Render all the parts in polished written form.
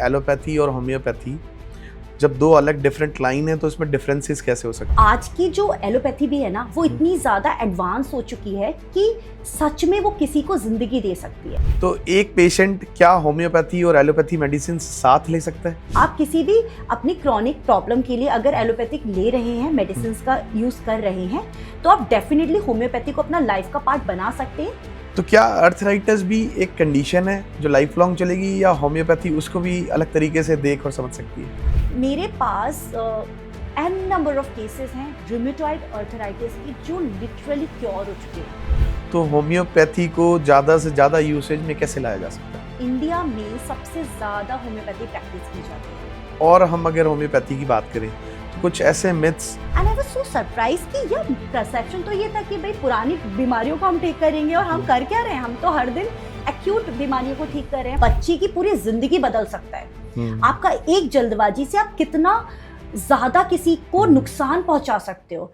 Allopathy और homeopathy, जब दो अलग डिफरेंट लाइन है तो इसमें डिफरेंसेस कैसे हो सकते हैं? आज की जो एलोपैथी भी है ना, वो इतनी ज़्यादा एडवांस हो चुकी है कि सच में वो किसी को ज़िंदगी दे सकती है। तो एक पेशेंट क्या होम्योपैथी और एलोपैथी मेडिसिन साथ ले सकता है? आप किसी भी अपनी क्रॉनिक प्रॉब्लम के लिए अगर एलोपैथिक ले रहे हैं, मेडिसिन का यूज़ कर रहे हैं, तो आप डेफिनेटली होम्योपैथी को अपना लाइफ का पार्ट बना सकते हैं। तो क्या अर्थराइटिस भी एक कंडीशन है जो लाइफ लॉन्ग चलेगी, या होम्योपैथी उसको भी अलग तरीके से देख और समझ सकती है? मेरे पास एन नंबर ऑफ केसेस हैं रूमेटॉइड अर्थराइटिस की जो लिटरली क्योर हो चुके हैं। तो होम्योपैथी को ज़्यादा से ज़्यादा यूसेज में कैसे लाया जा सकता है? इंडिया में सबसे ज़्यादा होम्योपैथी प्रैक्टिस की जाती है। और हम अगर होम्योपैथी की बात करें तो कुछ ऐसे myths. And I was so surprise कि यार परसेप्शन तो ये था कि भाई पुरानी बीमारियों को हम ठीक करेंगे, और हम कर क्या रहे हैं, हम तो हर दिन एक्यूट बीमारियों को ठीक कर रहे हैं। बच्चे की पूरी जिंदगी बदल सकता है। आपका एक जल्दबाजी से आप कितना ज्यादा किसी को नुकसान पहुंचा सकते हो।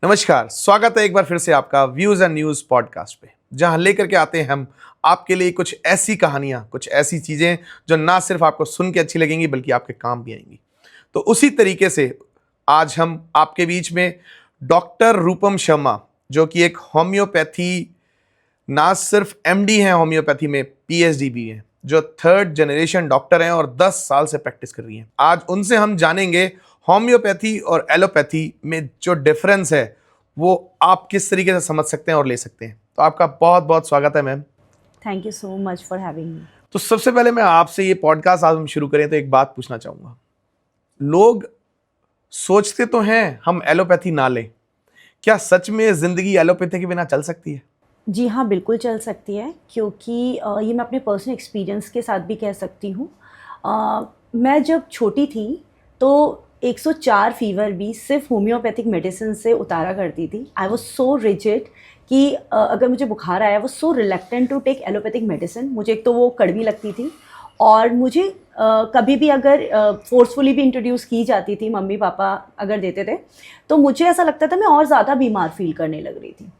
नमस्कार, स्वागत है एक बार फिर से आपका व्यूज एंड न्यूज पॉडकास्ट पे, जहां लेकर के आते हैं हम आपके लिए कुछ ऐसी कहानियां, कुछ ऐसी चीजें जो ना सिर्फ आपको सुन के अच्छी लगेंगी बल्कि आपके काम भी आएंगी। तो उसी तरीके से आज हम आपके बीच में डॉक्टर रूपम शर्मा, जो कि एक होम्योपैथी, ना सिर्फ एमडी हैं होम्योपैथी में, पीएचडी भी हैं, जो 3rd जनरेशन डॉक्टर हैं और 10 साल से प्रैक्टिस कर रही हैं। आज उनसे हम जानेंगे होम्योपैथी और एलोपैथी में जो डिफरेंस है वो आप किस तरीके से समझ सकते हैं और ले सकते हैं। तो आपका बहुत बहुत स्वागत है ma'am. Thank you so much for having me. तो सबसे पहले मैं आपसे ये पॉडकास्ट आज हम शुरू करें तो एक बात पूछना चाहूँगा। लोग सोचते तो हैं हम एलोपैथी ना लें, क्या सच में ज़िंदगी एलोपैथी के बिना चल सकती है? जी हाँ, बिल्कुल चल सकती है, क्योंकि ये मैं अपने पर्सनल एक्सपीरियंस के साथ भी कह सकती हूँ। मैं जब छोटी थी तो 104 फीवर भी सिर्फ होम्योपैथिक मेडिसिन से उतारा करती थी। आई वॉज सो रिजिड कि अगर मुझे बुखार आया, वो so reluctant to take allopathic medicine. मुझे एक तो वो कड़वी लगती थी, और मुझे कभी भी अगर फोर्सफुली भी इंट्रोड्यूस की जाती थी, मम्मी पापा अगर देते थे, तो मुझे ऐसा लगता था मैं और ज़्यादा बीमार फील करने लग रही थी।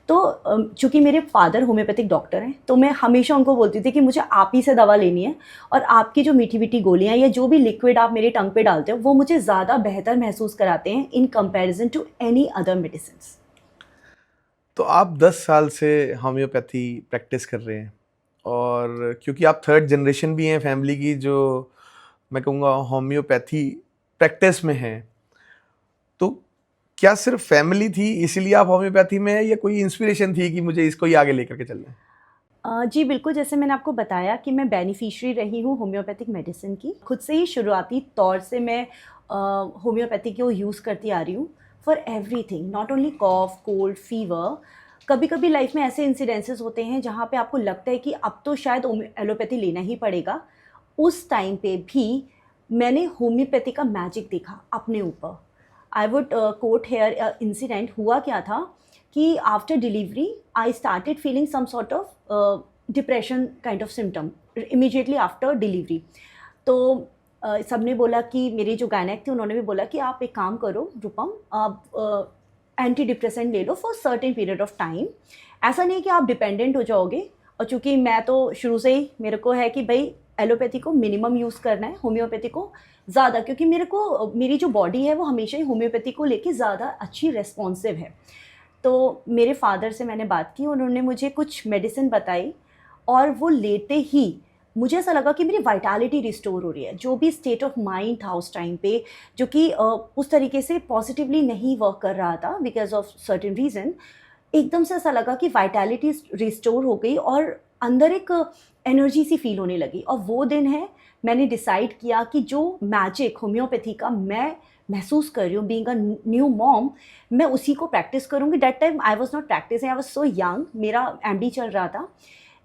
तो चूँकि मेरे फादर होम्योपैथिक डॉक्टर हैं, तो मैं हमेशा उनको बोलती थी कि मुझे आप ही से दवा लेनी है, और आपकी जो मीठी मीठी गोलियाँ या जो भी लिक्विड आप मेरी टंग पे डालते हो, वो मुझे ज़्यादा बेहतर महसूस कराते हैं in comparison to any other medicine. तो आप 10 साल से होम्योपैथी प्रैक्टिस कर रहे हैं, और क्योंकि आप 3rd जनरेशन भी हैं फैमिली की जो मैं कहूँगा होम्योपैथी प्रैक्टिस में हैं, तो क्या सिर्फ फैमिली थी इसीलिए आप होम्योपैथी में हैं, या कोई इंस्पिरेशन थी कि मुझे इसको ही आगे लेकर के चलना है? जी बिल्कुल, जैसे मैंने आपको बताया कि मैं बेनिफिशियरी रही हूँ होम्योपैथिक मेडिसिन की। खुद से ही शुरुआती तौर से मैं होम्योपैथी को यूज़ करती आ रही हूँ for everything, not only cough, cold, fever. कभी कभी लाइफ में ऐसे इंसिडेंसेस होते हैं जहाँ पे आपको लगता है कि अब तो शायद एलोपैथी लेना ही पड़ेगा। उस टाइम पे भी मैंने होम्योपैथी का मैजिक देखा अपने ऊपर। I would quote here incident. हुआ क्या था कि after delivery I started feeling some sort of depression kind of symptom immediately after delivery. तो सबने बोला कि मेरी जो गायनेक थी, उन्होंने भी बोला कि आप एक काम करो रूपम, आप एंटी डिप्रेसेंट ले लो for certain period of time. ऐसा नहीं कि आप डिपेंडेंट हो जाओगे। और चूँकि मैं तो शुरू से ही मेरे को है कि भाई एलोपैथी को मिनिमम यूज़ करना है, होम्योपैथी को ज़्यादा, क्योंकि मेरी जो बॉडी है वो हमेशा ही होम्योपैथी को लेके ज़्यादा अच्छी रेस्पॉन्सिव है। तो मेरे फादर से मैंने बात की, उन्होंने मुझे कुछ मेडिसिन बताई, और वो लेते ही मुझे ऐसा लगा कि मेरी वाइटैलिटी रिस्टोर हो रही है। जो भी स्टेट ऑफ माइंड था उस टाइम पे, जो कि उस तरीके से पॉजिटिवली नहीं वर्क कर रहा था बिकॉज ऑफ सर्टेन रीज़न, एकदम से ऐसा लगा कि वाइटैलिटी रिस्टोर हो गई और अंदर एक एनर्जी सी फील होने लगी। और वो दिन है मैंने डिसाइड किया कि जो मैजिक होम्योपैथी का मैं महसूस कर रही हूँ बीइंग अ न्यू मॉम, मैं उसी को प्रैक्टिस करूँगी। That time I was not practising, I was so young, मेरा एमडी चल रहा था।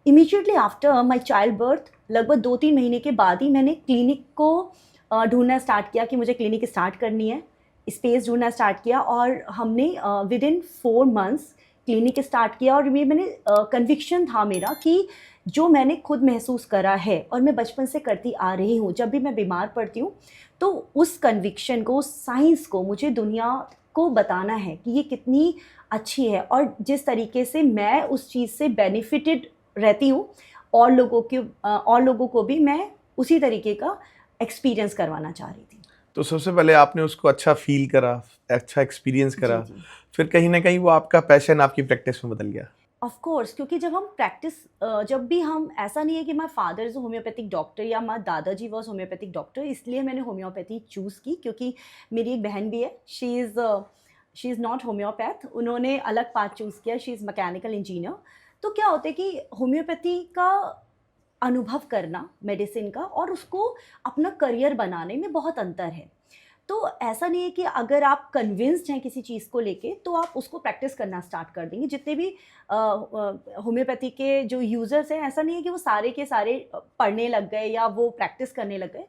Immediately after my child birth, लगभग 2-3 महीने के बाद ही मैंने क्लिनिक को ढूंढना स्टार्ट किया कि मुझे क्लिनिक स्टार्ट करनी है, स्पेस ढूंढना स्टार्ट किया, और हमने with in 4 months clinic start किया। और ये मैंने कन्विक्शन था मेरा कि जो मैंने खुद महसूस करा है और मैं बचपन से करती आ रही हूँ, जब भी मैं बीमार पड़ती हूँ तो उस कन्विक्शन को, उस साइंस को मुझे दुनिया को बताना है कि ये कितनी अच्छी है, और जिस तरीके से मैं उस चीज़ से बेनिफिटेड रहती हूँ, और लोगों को भी मैं उसी तरीके का एक्सपीरियंस करवाना चाह रही थी। तो सबसे पहले आपने उसको अच्छा फील करा, अच्छा एक्सपीरियंस करा, जी। फिर कहीं ना कहीं वो आपका पैशन आपकी प्रैक्टिस में बदल गया। ऑफ कोर्स, क्योंकि जब भी हम, ऐसा नहीं है कि my father is a homeopathic doctor या माय दादाजी वाज होम्योपैथिक डॉक्टर, इसलिए मैंने होम्योपैथी चूज़ की, क्योंकि मेरी एक बहन भी है, शी इज़ नॉट होम्योपैथ, उन्होंने अलग पाथ चूज़ किया, शी इज़ मैकेनिकल इंजीनियर। तो क्या होता है कि होम्योपैथी का अनुभव करना मेडिसिन का और उसको अपना करियर बनाने में बहुत अंतर है। तो ऐसा नहीं है कि अगर आप कन्विंस्ड हैं किसी चीज़ को लेके तो आप उसको प्रैक्टिस करना स्टार्ट कर देंगे। जितने भी होम्योपैथी के जो यूज़र्स हैं, ऐसा नहीं है कि वो सारे के सारे पढ़ने लग गए या वो प्रैक्टिस करने लग गए।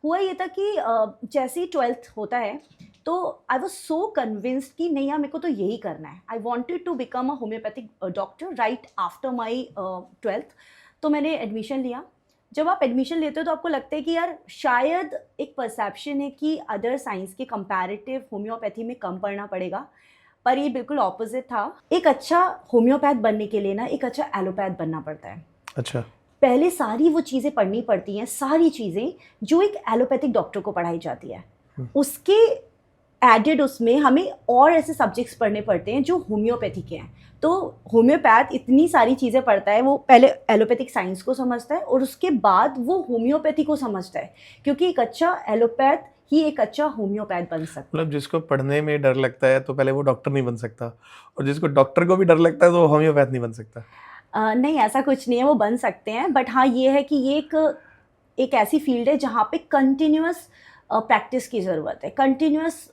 हुआ ये था कि जैसे ही 12th होता है तो आई वाज सो कन्विंस्ड कि नहीं यार, मेरे को तो यही करना है। I wanted to become a homeopathic doctor right after my 12th। तो मैंने एडमिशन लिया। जब आप एडमिशन लेते हो तो आपको लगता है कि यार शायद एक परसेप्शन है कि अदर साइंस के कंपैरेटिव होम्योपैथी में कम पढ़ना पड़ेगा, पर ये बिल्कुल ऑपोजिट था। एक अच्छा होम्योपैथ बनने के लिए ना एक अच्छा एलोपैथ बनना पड़ता है। अच्छा। पहले सारी वो चीज़ें पढ़नी पड़ती हैं, सारी चीज़ें जो एक एलोपैथिक डॉक्टर को पढ़ाई जाती है, उसके एडेड उसमें हमें और ऐसे सब्जेक्ट्स पढ़ने पड़ते हैं जो होम्योपैथी के हैं। तो होम्योपैथ इतनी सारी चीज़ें पढ़ता है, वो पहले एलोपैथिक साइंस को समझता है और उसके बाद वो होम्योपैथी को समझता है, क्योंकि एक अच्छा एलोपैथ ही एक अच्छा होम्योपैथ बन सकता है। मतलब जिसको पढ़ने में डर लगता है तो पहले वो डॉक्टर नहीं बन सकता, और जिसको डॉक्टर को भी डर लगता है तो वो होम्योपैथ नहीं बन सकता। नहीं, ऐसा कुछ नहीं है, वो बन सकते हैं, बट हाँ ये है कि ये एक ऐसी फील्ड है जहाँ पे कंटिन्यूअस प्रैक्टिस की ज़रूरत है, कंटिन्यूअस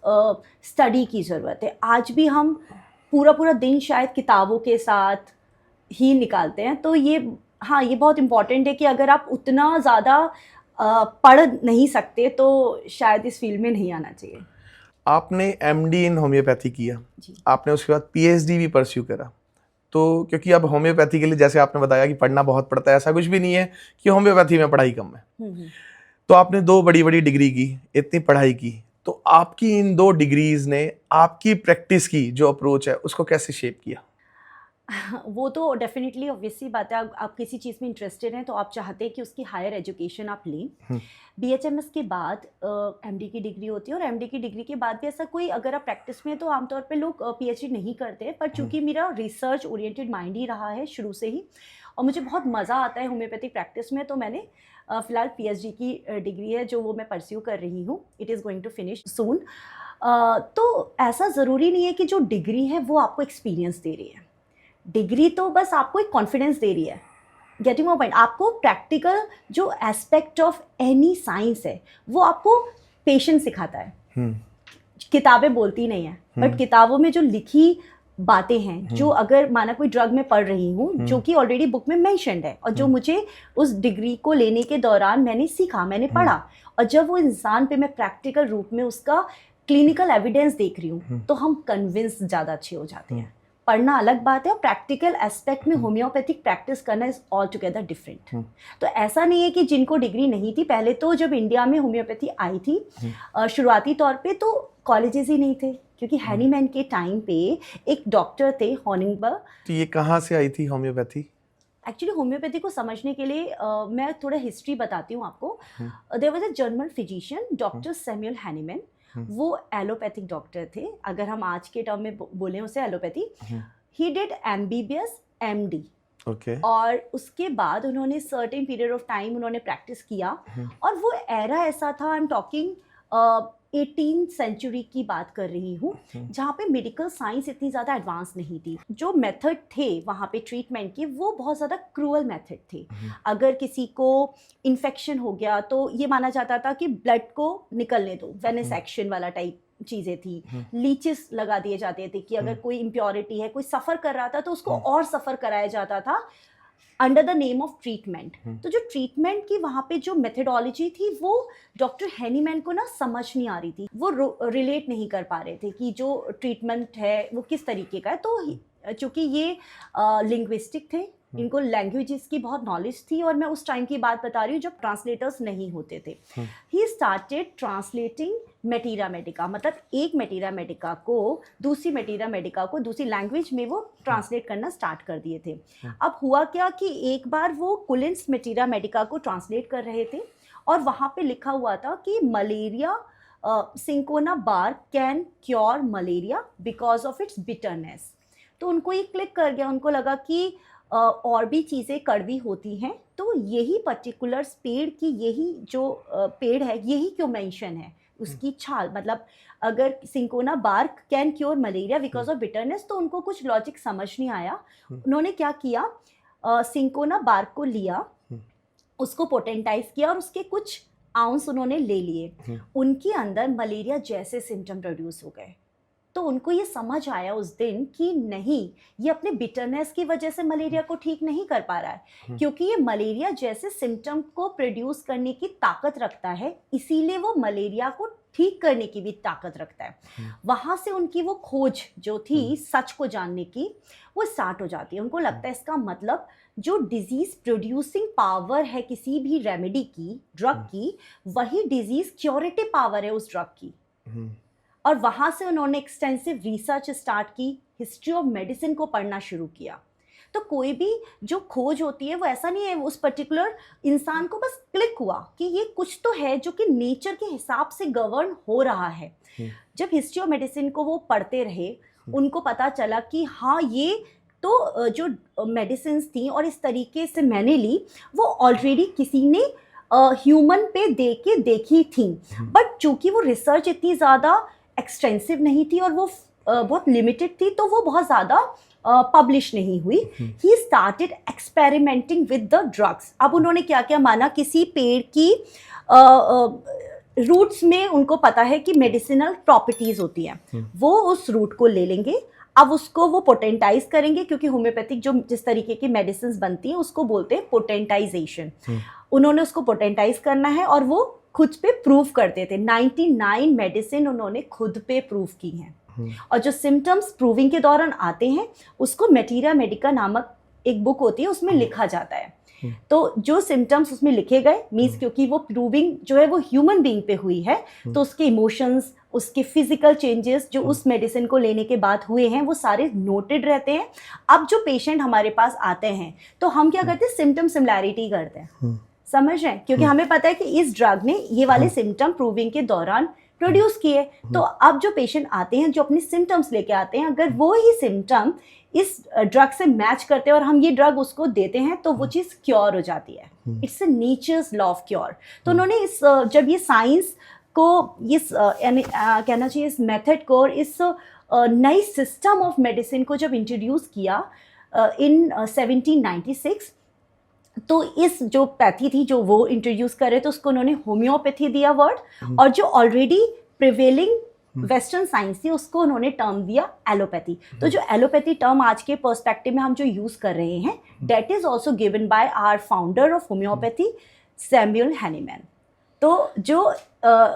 स्टडी की ज़रूरत है। आज भी हम पूरा दिन शायद किताबों के साथ ही निकालते हैं, तो ये, हाँ ये बहुत इम्पॉर्टेंट है कि अगर आप उतना ज़्यादा पढ़ नहीं सकते तो शायद इस फील्ड में नहीं आना चाहिए। आपने एमडी इन होम्योपैथी किया, जी। आपने उसके बाद पीएचडी भी परस्यू करा, तो क्योंकि अब होम्योपैथी के लिए जैसे आपने बताया कि पढ़ना बहुत पड़ता है, ऐसा कुछ भी नहीं है कि होम्योपैथी में पढ़ाई कम है। हम्म। तो आपने 2 बड़ी-बड़ी डिग्री की, इतनी पढ़ाई की, तो आपकी इन 2 डिग्रीज़ ने आपकी प्रैक्टिस की जो अप्रोच है, उसको कैसे शेप किया? वो तो डेफिनेटली ऑब्वियस सी बात है, आप किसी चीज़ में इंटरेस्टेड हैं तो आप चाहते हैं कि उसकी हायर एजुकेशन आप लें। बीएचएमएस के बाद एमडी की डिग्री होती है, और एमडी की डिग्री के बाद भी ऐसा कोई, अगर आप प्रैक्टिस में, तो आमतौर पे लोग पीएचडी नहीं करते हैं, पर चूंकि मेरा रिसर्च ओरिएंटेड माइंड ही रहा है शुरू से ही और मुझे बहुत मज़ा आता है होम्योपैथिक प्रैक्टिस में, तो मैंने फ़िलहाल पीएचडी की डिग्री है जो वो मैं परस्यू कर रही हूँ। It is going to finish soon. तो ऐसा ज़रूरी नहीं है कि जो डिग्री है वो आपको एक्सपीरियंस दे रही है। डिग्री तो बस आपको एक कॉन्फिडेंस दे रही है। गेटिंग माय पॉइंट, आपको प्रैक्टिकल जो एस्पेक्ट ऑफ एनी साइंस है वो आपको पेशेंस सिखाता है। किताबें बोलती नहीं है, बट किताबों में जो लिखी बातें हैं, जो अगर माना कोई ड्रग में पढ़ रही हूँ जो कि ऑलरेडी बुक में मेंशन्ड है, और जो मुझे उस डिग्री को लेने के दौरान मैंने सीखा, मैंने पढ़ा, और जब वो इंसान पे मैं प्रैक्टिकल रूप में उसका क्लिनिकल एविडेंस देख रही हूँ तो हम कन्विंस ज़्यादा अच्छे हो जाते हैं। पढ़ना अलग बात है, और प्रैक्टिकल एस्पेक्ट में होम्योपैथिक प्रैक्टिस करना इज ऑल टुगेदर डिफरेंट। तो ऐसा नहीं है कि जिनको डिग्री नहीं थी, पहले तो जब इंडिया में होम्योपैथी आई थी शुरुआती तौर पे तो कॉलेजेस ही नहीं थे, क्योंकि हैनीमैन के टाइम पे एक डॉक्टर थे हॉनिंगबर्ग। तो ये कहाँ से आई थी होम्योपैथी? एक्चुअली होम्योपैथी को समझने के लिए मैं थोड़ा हिस्ट्री बताती हूँ आपको। There was a German physician doctor Samuel Hahnemann. वो एलोपैथिक डॉक्टर थे, अगर हम आज के टर्म में बोलें उसे allopathy. He did MBBS MD, okay. और उसके बाद उन्होंने सर्टेन पीरियड ऑफ टाइम उन्होंने प्रैक्टिस किया, और वो एरा ऐसा था, I am talking 18th century की बात कर रही हूँ, जहाँ पे मेडिकल साइंस इतनी ज़्यादा एडवांस नहीं थी। जो मेथड थे वहाँ पे ट्रीटमेंट के, वो बहुत ज़्यादा क्रूअल मेथड थे। अगर किसी को इन्फेक्शन हो गया तो ये माना जाता था कि ब्लड को निकलने दो, वेनेसेक्शन वाला टाइप चीज़ें थी। लीचेस लगा दिए जाते थे कि अगर कोई इम्प्योरिटी है, कोई सफ़र कर रहा था तो उसको और सफ़र कराया जाता था under the name of treatment. तो जो ट्रीटमेंट की वहाँ पे जो मेथडोलॉजी थी वो डॉक्टर हैनीमैन को ना समझ नहीं आ रही थी, वो रिलेट नहीं कर पा रहे थे कि जो ट्रीटमेंट है वो किस तरीके का है। तो चूँकि ये लिंग्विस्टिक थे, इनको लैंग्वेजेस की बहुत नॉलेज थी, और मैं उस टाइम की बात बता रही हूँ जब ट्रांसलेटर्स नहीं होते थे। ही स्टार्टेड ट्रांसलेटिंग मेटीरिया मेडिका, मतलब एक मेटीरिया मेडिका को दूसरी लैंग्वेज में वो ट्रांसलेट करना स्टार्ट कर दिए थे। अब हुआ क्या कि एक बार वो कुलिन्स मेटीरिया मेडिका को ट्रांसलेट कर रहे थे और वहाँ पे लिखा हुआ था कि malaria cinchona bark can cure malaria because of its bitterness. तो उनको ये क्लिक कर गया, उनको लगा कि और भी चीज़ें कड़वी होती हैं, तो यही पर्टिकुलर पेड़ की यही जो पेड़ है यही क्यों मेंशन है, उसकी छाल, मतलब अगर cinchona bark can cure malaria because of bitterness, तो उनको कुछ लॉजिक समझ नहीं आया। उन्होंने क्या किया, सिंकोना बार्क को लिया, उसको पोटेंटाइज किया और उसके कुछ आउंस उन्होंने ले लिए, उनके अंदर मलेरिया जैसे सिम्टम प्रोड्यूस हो गए। तो उनको ये समझ आया उस दिन कि नहीं, ये अपने बिटरनेस की वजह से मलेरिया को ठीक नहीं कर पा रहा है, क्योंकि ये मलेरिया जैसे सिम्टम को प्रोड्यूस करने की ताकत रखता है, इसीलिए वो मलेरिया को ठीक करने की भी ताकत रखता है। वहाँ से उनकी वो खोज जो थी सच को जानने की, वो स्टार्ट हो जाती है। उनको लगता है इसका मतलब जो डिजीज प्रोड्यूसिंग पावर है किसी भी रेमेडी की, ड्रग की, वही डिजीज क्योरेटिव पावर है उस ड्रग की। और वहाँ से उन्होंने एक्सटेंसिव रिसर्च स्टार्ट की, हिस्ट्री ऑफ मेडिसिन को पढ़ना शुरू किया। तो कोई भी जो खोज होती है वो ऐसा नहीं है उस पर्टिकुलर इंसान को बस क्लिक हुआ कि ये कुछ तो है जो कि नेचर के हिसाब से गवर्न हो रहा है। जब हिस्ट्री ऑफ मेडिसिन को वो पढ़ते रहे, उनको पता चला कि हाँ, ये तो जो मेडिसिन थी और इस तरीके से मैंने ली, वो ऑलरेडी किसी ने ह्यूमन पे दे के देखी थी, बट चूंकि वो रिसर्च इतनी ज़्यादा एक्सटेंसिव नहीं थी और वो बहुत लिमिटेड थी, तो वो बहुत ज़्यादा पब्लिश नहीं हुई। He started experimenting with the drugs. अब उन्होंने क्या क्या माना, किसी पेड़ की रूट्स में उनको पता है कि मेडिसिनल प्रॉपर्टीज़ होती हैं, वो उस रूट को ले लेंगे, अब उसको वो पोटेंटाइज करेंगे, क्योंकि होम्योपैथिक जो जिस तरीके की मेडिसिन बनती हैं उसको बोलते हैं पोटेंटाइजेशन। उन्होंने उसको पोटेंटाइज करना है और वो खुद पे प्रूव करते थे। 99 मेडिसिन उन्होंने खुद पे प्रूव की हैं, और जो सिम्टम्स प्रूविंग के दौरान आते हैं उसको मेटीरिया मेडिका नामक एक बुक होती है, उसमें लिखा जाता है। तो जो सिम्टम्स उसमें लिखे गए मीन्स, क्योंकि वो प्रूविंग जो है वो ह्यूमन बीइंग पे हुई है, तो उसके इमोशंस, उसके फिजिकल चेंजेस जो उस मेडिसिन को लेने के बाद हुए हैं वो सारे नोटेड रहते हैं। अब जो पेशेंट हमारे पास आते हैं तो हम क्या करते हैं, सिम्टम सिमिलैरिटी करते हैं, समझ रहे हैं, क्योंकि हमें पता है कि इस ड्रग ने ये वाले सिम्टम प्रूविंग के दौरान प्रोड्यूस किए। तो अब जो पेशेंट आते हैं जो अपने सिम्टम्स लेके आते हैं, अगर वो ही सिम्टम इस ड्रग से मैच करते हैं और हम ये ड्रग उसको देते हैं तो वो चीज़ क्योर हो जाती है। It's a natures law of cure. तो उन्होंने इस जब ये साइंस को इस कहना चाहिए इस मेथड को और इस नई सिस्टम ऑफ मेडिसिन को जब इंट्रोड्यूस किया इन 1796, तो इस जो पैथी थी जो वो इंट्रोड्यूस करे तो उसको उन्होंने होम्योपैथी दिया वर्ड, और जो ऑलरेडी प्रिवेलिंग वेस्टर्न साइंस थी उसको उन्होंने टर्म दिया एलोपैथी। तो जो एलोपैथी टर्म आज के पर्सपेक्टिव में हम जो यूज़ कर रहे हैं, that is also given by our founder of homeopathy Samuel Hahnemann. तो जो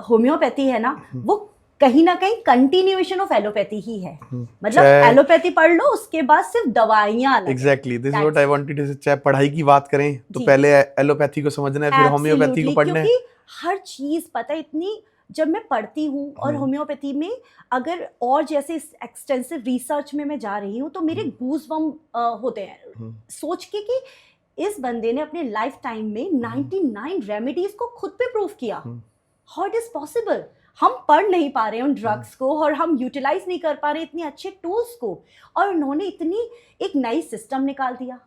होम्योपैथी है ना, वो कहीं ना कहीं कंटिन्यूएशन ऑफ एलोपैथी ही है। मतलब एलोपैथी पढ़ लो, उसके बाद सिर्फ दवाइयाँ अलग। Exactly, this is what I wanted to say. चाहे पढ़ाई की बात करें तो पहले एलोपैथी को समझना है, फिर होम्योपैथी को पढ़ना है, क्योंकि हर चीज पता है इतनी। जब मैं पढ़ती हूँ और होम्योपैथी में अगर और जैसे एक्सटेंसिव रिसर्च में मैं जा रही हूँ तो मेरे गूज़बम्प होते हैं सोच के कि इस बंदे ने अपने लाइफ टाइम में 99 रेमेडीज को खुद पे प्रूव किया। How it is possible? हम पढ़ नहीं पा रहे हैं उन ड्रग्स को और हम यूटिलाइज नहीं कर पा रहे इतने अच्छे टूल्स को, और उन्होंने इतनी एक नई सिस्टम निकाल दिया।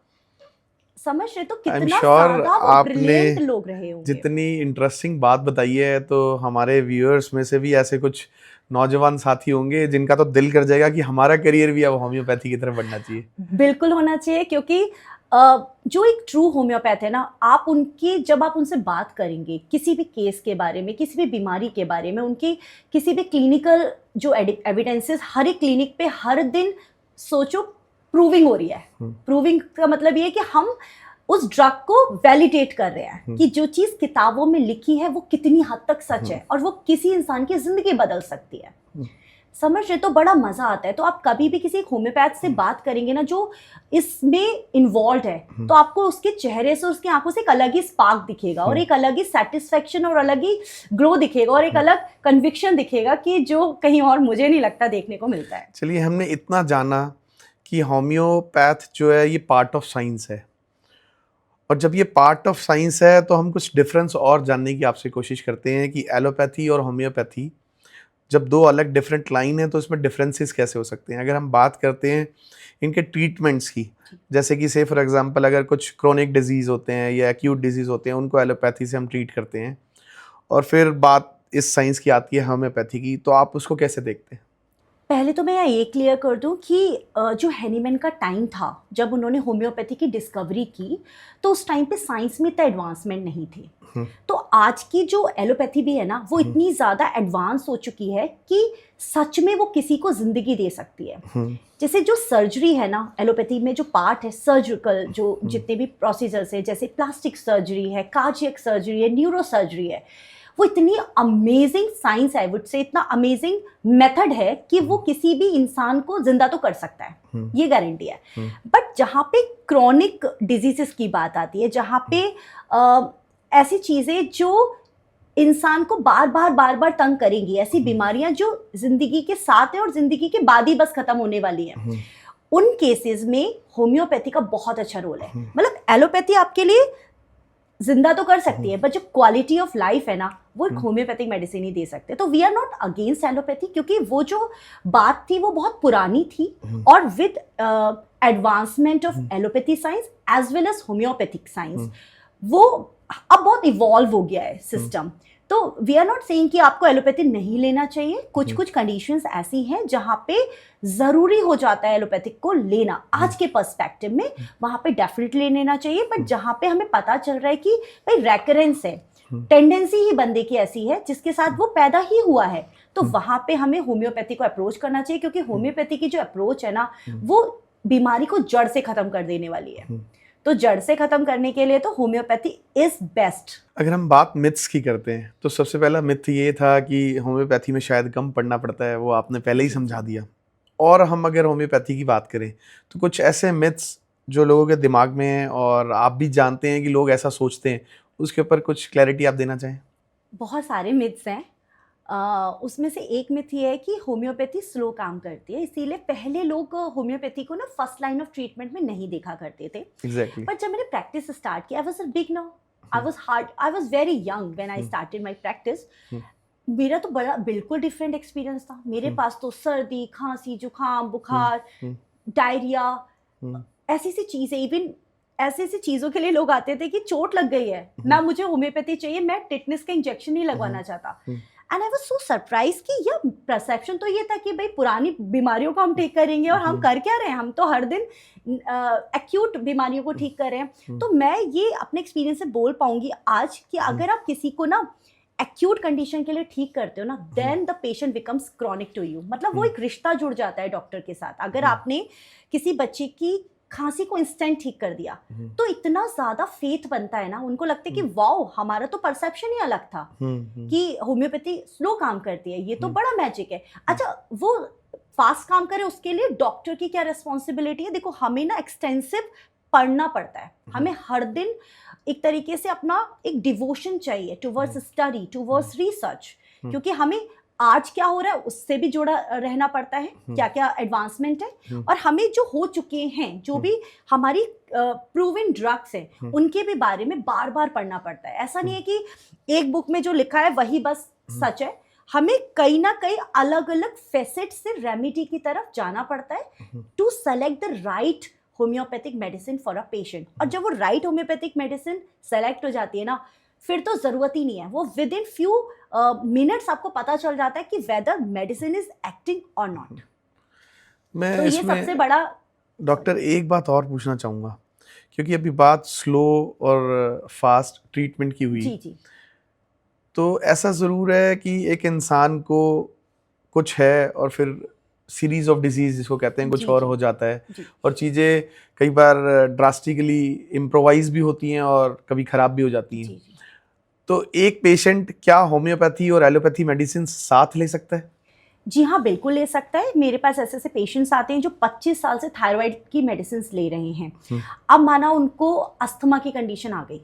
समझ रहे? तो कितना ज्यादा ब्रिलियंट लोग रहे होंगे। जितनी इंटरेस्टिंग बात बताई है, तो हमारे व्यूअर्स में से भी ऐसे कुछ नौजवान साथी होंगे जिनका तो दिल कर जाएगा कि हमारा करियर भी अब होम्योपैथी की तरफ बढ़ना चाहिए। बिल्कुल होना चाहिए, क्योंकि जो एक ट्रू होम्योपैथ है ना, आप उनकी जब आप उनसे बात करेंगे किसी भी केस के बारे में, किसी भी बीमारी के बारे में, उनकी किसी भी क्लिनिकल जो एविडेंसेस हर एक क्लिनिक पे हर दिन सोचो प्रूविंग हो रही है। प्रूविंग का मतलब ये है कि हम उस ड्रग को वैलिडेट कर रहे हैं कि जो चीज़ किताबों में लिखी है वो कितनी हद तक सच है और वो किसी इंसान की जिंदगी बदल सकती है। समझ रहे, तो बड़ा मजा आता है। तो आप कभी भी किसी होम्योपैथ से बात करेंगे ना जो इसमें इन्वॉल्व है, तो आपको उसके चेहरे से, उसकी आंखों से एक अलग ही स्पार्क दिखेगा और एक अलग ही सेटिस्फेक्शन और अलग ही ग्लो दिखेगा और एक अलग कन्विक्शन दिखेगा कि जो कहीं और मुझे नहीं लगता देखने को मिलता है। चलिए, हमने इतना जाना कि होम्योपैथ जो है ये पार्ट ऑफ साइंस है, और जब ये पार्ट ऑफ साइंस है तो हम कुछ डिफरेंस और जानने की आपसे कोशिश करते हैं कि एलोपैथी और होम्योपैथी जब दो अलग डिफरेंट लाइन है तो इसमें डिफरेंसेस कैसे हो सकते हैं। अगर हम बात करते हैं इनके ट्रीटमेंट्स की, जैसे कि से फॉर एग्जांपल अगर कुछ क्रोनिक डिजीज़ होते हैं या एक्यूट डिजीज़ होते हैं, उनको एलोपैथी से हम ट्रीट करते हैं, और फिर बात इस साइंस की आती है होम्योपैथी की, तो आप उसको कैसे देखते हैं? पहले तो मैं ये क्लियर कर दूं कि जो हैनीमैन का टाइम था जब उन्होंने होम्योपैथी की डिस्कवरी की, तो उस टाइम पे साइंस में इतना एडवांसमेंट नहीं थी। तो आज की जो एलोपैथी भी है ना, वो इतनी ज़्यादा एडवांस हो चुकी है कि सच में वो किसी को ज़िंदगी दे सकती है। जैसे जो सर्जरी है ना एलोपैथी में, जो पार्ट है सर्जिकल, जो जितने भी प्रोसीजर्स है, जैसे प्लास्टिक सर्जरी है, कार्डियक सर्जरी है, न्यूरो सर्जरी है, वो इतनी अमेजिंग साइंस है, वुड से इतना अमेजिंग मेथड है कि वो किसी भी इंसान को जिंदा तो कर सकता है, ये गारंटी है। बट जहाँ पे क्रॉनिक डिजीजेस की बात आती है, जहाँ पे ऐसी चीज़ें जो इंसान को बार बार तंग करेंगी, ऐसी बीमारियां जो जिंदगी के साथ है और जिंदगी के बाद ही बस खत्म होने वाली हैं, उन केसेस में होम्योपैथी का बहुत अच्छा रोल है। मतलब एलोपैथी आपके लिए जिंदा तो कर सकती है, बट जो क्वालिटी ऑफ लाइफ है ना, वो एक होम्योपैथिक मेडिसिन ही दे सकते हैं। तो we are not against allopathy, क्योंकि वो जो बात थी वो बहुत पुरानी थी, और with advancement of allopathy science as well as homeopathic science, वो अब बहुत इवॉल्व हो गया है सिस्टम। तो वी आर नॉट सेइंग कि आपको एलोपैथी नहीं लेना चाहिए। कुछ कंडीशंस ऐसी हैं जहां पे जरूरी हो जाता है एलोपैथिक को लेना, आज के पर्सपेक्टिव में वहां पे डेफिनेटली लेना चाहिए। बट जहां पे हमें पता चल रहा है कि भाई रेकरेंस है, टेंडेंसी ही बंदे की ऐसी है जिसके साथ वो पैदा ही हुआ है, तो वहां पे हमें होम्योपैथी को अप्रोच करना चाहिए, क्योंकि होम्योपैथी की जो अप्रोच है ना, वो बीमारी को जड़ से खत्म कर देने वाली है। तो जड़ से खत्म करने के लिए तो होम्योपैथी इज बेस्ट। अगर हम बात मिथ्स की करते हैं तो सबसे पहला मिथ ये था कि होम्योपैथी में शायद कम पढ़ना पड़ता है, वो आपने पहले ही समझा दिया। और हम अगर होम्योपैथी की बात करें तो कुछ ऐसे मिथ्स जो लोगों के दिमाग में हैं और आप भी जानते हैं कि लोग ऐसा सोचते हैं, उसके ऊपर कुछ क्लैरिटी आप देना चाहें? बहुत सारे मिथ्स हैं। उसमें से एक मिथ ये है कि होम्योपैथी स्लो काम करती है, इसीलिए पहले लोग होम्योपैथी को ना फर्स्ट लाइन ऑफ ट्रीटमेंट में नहीं देखा करते थे। एग्जैक्टली। बट जब मैंने प्रैक्टिस स्टार्ट किया, I was a beginner, I was very young when I started my practice. मेरा तो बड़ा बिल्कुल डिफरेंट एक्सपीरियंस था। मेरे पास तो सर्दी, खांसी, जुकाम, बुखार, डायरिया, ऐसी सी चीजें, इवन ऐसी ऐसी चीजों के लिए लोग आते थे कि चोट लग गई है, मैं मुझे होम्योपैथी चाहिए, मैं टिटनेस का इंजेक्शन नहीं लगवाना चाहता। And I was so surprise कि यह परसेप्शन तो ये था कि भाई पुरानी बीमारियों को हम ठीक करेंगे, और हम कर क्या रहे हैं, हम तो हर दिन एक्यूट बीमारियों को ठीक कर रहे हैं। तो मैं ये अपने एक्सपीरियंस से बोल पाऊंगी आज कि अगर आप किसी को ना एक्यूट कंडीशन के लिए ठीक करते हो ना, then the patient becomes chronic to you. मतलब वो एक रिश्ता जुड़ जाता है डॉक्टर के साथ। अगर आपने किसी बच्चे की खांसी को इंस्टेंट ठीक कर दिया, तो इतना ज्यादा फेथ बनता है ना, उनको लगता है कि वाओ, हमारा तो परसेप्शन ही अलग था कि होम्योपैथी स्लो काम करती है, ये तो बड़ा मैजिक है। अच्छा, वो फास्ट काम करे उसके लिए डॉक्टर की क्या रिस्पॉन्सिबिलिटी है? देखो, हमें ना एक्सटेंसिव पढ़ना पड़ता है, हमें हर दिन एक तरीके से अपना एक डिवोशन चाहिए टुवर्ड्स स्टडी, टुवर्ड्स रिसर्च, क्योंकि हमें आज क्या हो रहा है उससे भी जुड़ा रहना पड़ता है, क्या क्या एडवांसमेंट है, और हमें जो हो चुके हैं, जो भी हमारी प्रूवन ड्रग्स हैं, उनके भी बारे में बार बार पढ़ना पड़ता है। ऐसा नहीं है कि एक बुक में जो लिखा है वही बस सच है, हमें कहीं ना कहीं अलग अलग फेसेट से रेमेडी की तरफ जाना पड़ता है to select the right homeopathic medicine for a patient. और जब वो राइट होम्योपैथिक मेडिसिन सेलेक्ट हो जाती है ना, फिर तो जरूरत ही नहीं है, वो विद इन फ्यू मिनट्स आपको पता चल जाता है कि वेदर मेडिसिन इज एक्टिंग और नॉट। मैं तो ये सबसे बड़ा। डॉक्टर एक बात और पूछना चाहूँगा, क्योंकि अभी बात स्लो और फास्ट ट्रीटमेंट की हुई, जी जी, तो ऐसा ज़रूर है कि एक इंसान को कुछ है और फिर सीरीज ऑफ डिजीज जिसको कहते हैं कुछ जी, और जी, हो जाता है, जी, और चीज़ें कई बार ड्रास्टिकली इम्प्रोवाइज भी होती हैं और कभी ख़राब भी हो जाती हैं। जी, जी। तो एक पेशेंट क्या होम्योपैथी और एलोपैथी मेडिसिन साथ ले सकता है? जी हाँ, बिल्कुल ले सकता है। मेरे पास ऐसे ऐसे पेशेंट्स आते हैं जो 25 साल से थायराइड की मेडिसिन ले रहे हैं। अब माना उनको अस्थमा की कंडीशन आ गई,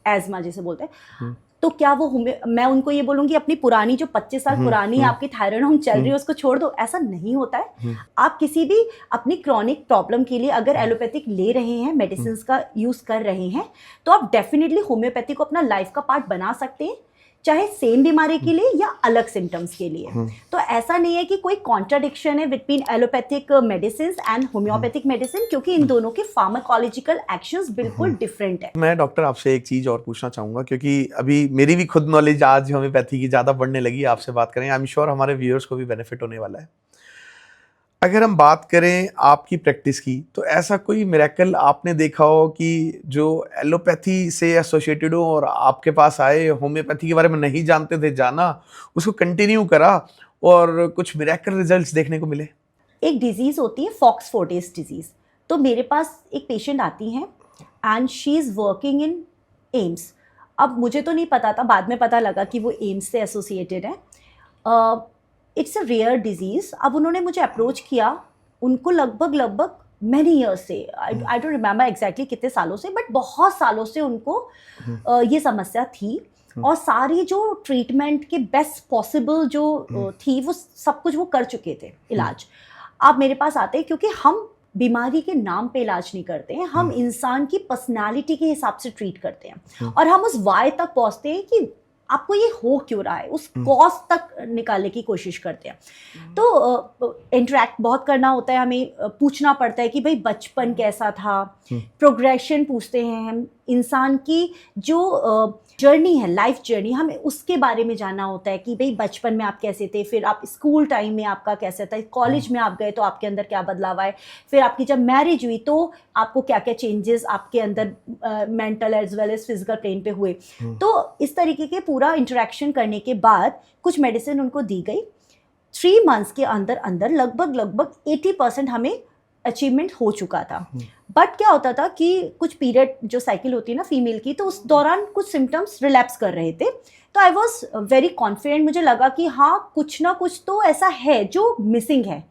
एजमा जिसे बोलते हैं, तो क्या वो मैं उनको ये बोलूँगी अपनी पुरानी जो 25 साल पुरानी आपकी थायराइड चल रही है उसको छोड़ दो, ऐसा नहीं होता है। आप किसी भी अपनी क्रॉनिक प्रॉब्लम के लिए अगर एलोपैथिक ले रहे हैं, मेडिसिन का यूज़ कर रहे हैं, तो आप डेफिनेटली होम्योपैथी को अपना लाइफ का पार्ट बना सकते हैं, चाहे सेम बीमारी के लिए या अलग सिम्टम्स के लिए। तो ऐसा नहीं है कि कोई कॉन्ट्राडिक्शन है between allopathic medicine and homeopathic medicine, क्योंकि इन दोनों के फार्माकोलॉजिकल एक्शंस बिल्कुल डिफरेंट है। मैं डॉक्टर आपसे एक चीज़ और पूछना चाहूँगा, क्योंकि अभी मेरी भी खुद नॉलेज आज होम्योपैथी की ज़्यादा बढ़ने लगी, आपसे बात करें, आई एम श्योर हमारे व्यूअर्स को भी बेनिफिट होने वाला है। अगर हम बात करें आपकी प्रैक्टिस की, तो ऐसा कोई मिरेकल आपने देखा हो कि जो एलोपैथी से एसोसिएटेड हो और आपके पास आए, होम्योपैथी के बारे में नहीं जानते थे, जाना, उसको कंटिन्यू करा और कुछ मिरेकल रिजल्ट्स देखने को मिले? एक डिजीज़ होती है फॉक्सफोर्टिस डिजीज़। तो मेरे पास एक पेशेंट आती हैं and she is working in AIIMS. अब मुझे तो नहीं पता था, बाद में पता लगा कि वो एम्स से एसोसिएटेड है। It's a rare disease. अब उन्होंने मुझे अप्रोच किया, उनको लगभग मैनी ईयर्स से, आई डोंट रिमेंबर एग्जैक्टली कितने सालों से, बट बहुत सालों से उनको ये समस्या थी। और सारी जो ट्रीटमेंट के बेस्ट पॉसिबल जो थी वो सब कुछ वो कर चुके थे इलाज। आप मेरे पास आते हैं क्योंकि हम बीमारी के नाम पे इलाज नहीं करते हैं, हम इंसान की पर्सनालिटी के हिसाब से ट्रीट करते हैं और हम उस वाई तक पहुंचते हैं कि आपको ये हो क्यों रहा है, उस कॉज तक निकालने की कोशिश करते हैं। तो इंटरेक्ट बहुत करना होता है, हमें पूछना पड़ता है कि भाई बचपन कैसा था, प्रोग्रेशन पूछते हैं हम, इंसान की जो जर्नी है, लाइफ जर्नी, हमें उसके बारे में जानना होता है कि भाई बचपन में आप कैसे थे, फिर आप स्कूल टाइम में आपका कैसा था, कॉलेज में आप गए तो आपके अंदर क्या बदलाव आए, फिर आपकी जब मैरिज हुई तो आपको क्या क्या चेंजेस आपके अंदर mental as well as physical plane पे हुए। तो इस तरीके के पूरा इंटरेक्शन करने के बाद कुछ मेडिसिन उनको दी गई। 3 मंथ्स के अंदर अंदर लगभग 80% हमें अचीवमेंट हो चुका था। बट क्या होता था कि कुछ पीरियड जो साइकिल होती है ना फीमेल की, तो उस दौरान कुछ सिम्टम्स रिलैप्स कर रहे थे। तो आई वॉज वेरी कॉन्फिडेंट, मुझे लगा कि हाँ कुछ ना कुछ तो ऐसा है जो मिसिंग है,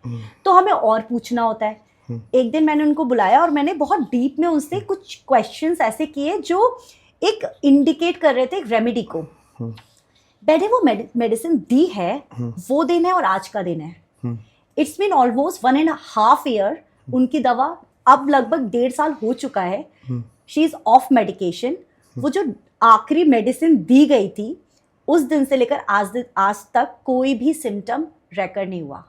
तो हमें और पूछना होता है। एक दिन मैंने उनको बुलाया और मैंने बहुत डीप में उनसे कुछ क्वेश्चंस ऐसे किए जो एक इंडिकेट कर रहे थे एक रेमेडी को। मैंने वो मेडिसिन दी है, वो दिन है और आज का दिन है। It's been almost 1.5 year. उनकी दवा अब लगभग 1.5 साल हो चुका है। She is off medication. वो जो आखिरी मेडिसिन दी गई थी उस दिन से लेकर आज तक कोई भी सिम्टम रेकॉर्ड नहीं हुआ।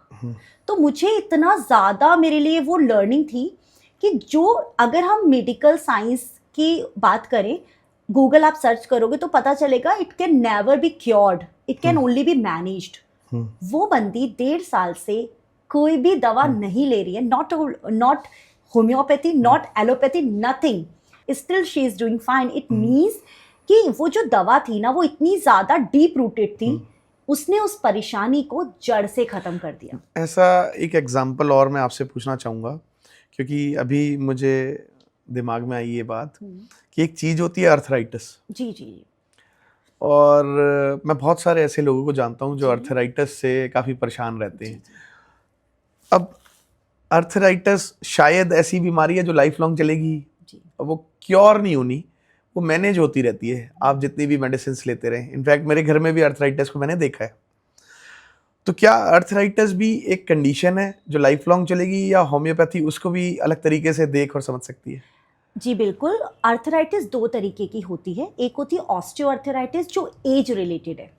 तो मुझे इतना ज़्यादा मेरे लिए वो लर्निंग थी कि जो अगर हम मेडिकल साइंस की बात करें, गूगल आप सर्च करोगे तो पता चलेगा it can never be cured, it can only be managed. वो बंदी 1.5 साल से कोई भी दवा नहीं ले रही है, not homeopathy, not allopathy, nothing, still she is doing fine. It means कि वो जो दवा थी ना वो इतनी ज़्यादा डीप रूटेड थी, उसने उस परेशानी को जड़ से ख़त्म कर दिया। ऐसा एक एग्जांपल और मैं आपसे पूछना चाहूँगा, क्योंकि अभी मुझे दिमाग में आई ये बात कि एक चीज़ होती है अर्थराइटिस। जी जी। और मैं बहुत सारे ऐसे लोगों को जानता हूँ जो अर्थराइटिस से काफ़ी परेशान रहते हैं। अब अर्थराइटिस शायद ऐसी बीमारी है जो लाइफ लॉन्ग चलेगी, अब वो क्योर नहीं होनी, वो मैनेज होती रहती है, आप जितनी भी मेडिसिन लेते रहें। इनफैक्ट मेरे घर में भी अर्थराइटिस को मैंने देखा है। तो क्या अर्थराइटिस भी एक कंडीशन है जो लाइफ लॉन्ग चलेगी, या होम्योपैथी उसको भी अलग तरीके से देख और समझ सकती है? जी बिल्कुल। अर्थराइटिस 2 तरीके की होती है। एक होती है ऑस्टियोआर्थराइटिस जो एज रिलेटेड है,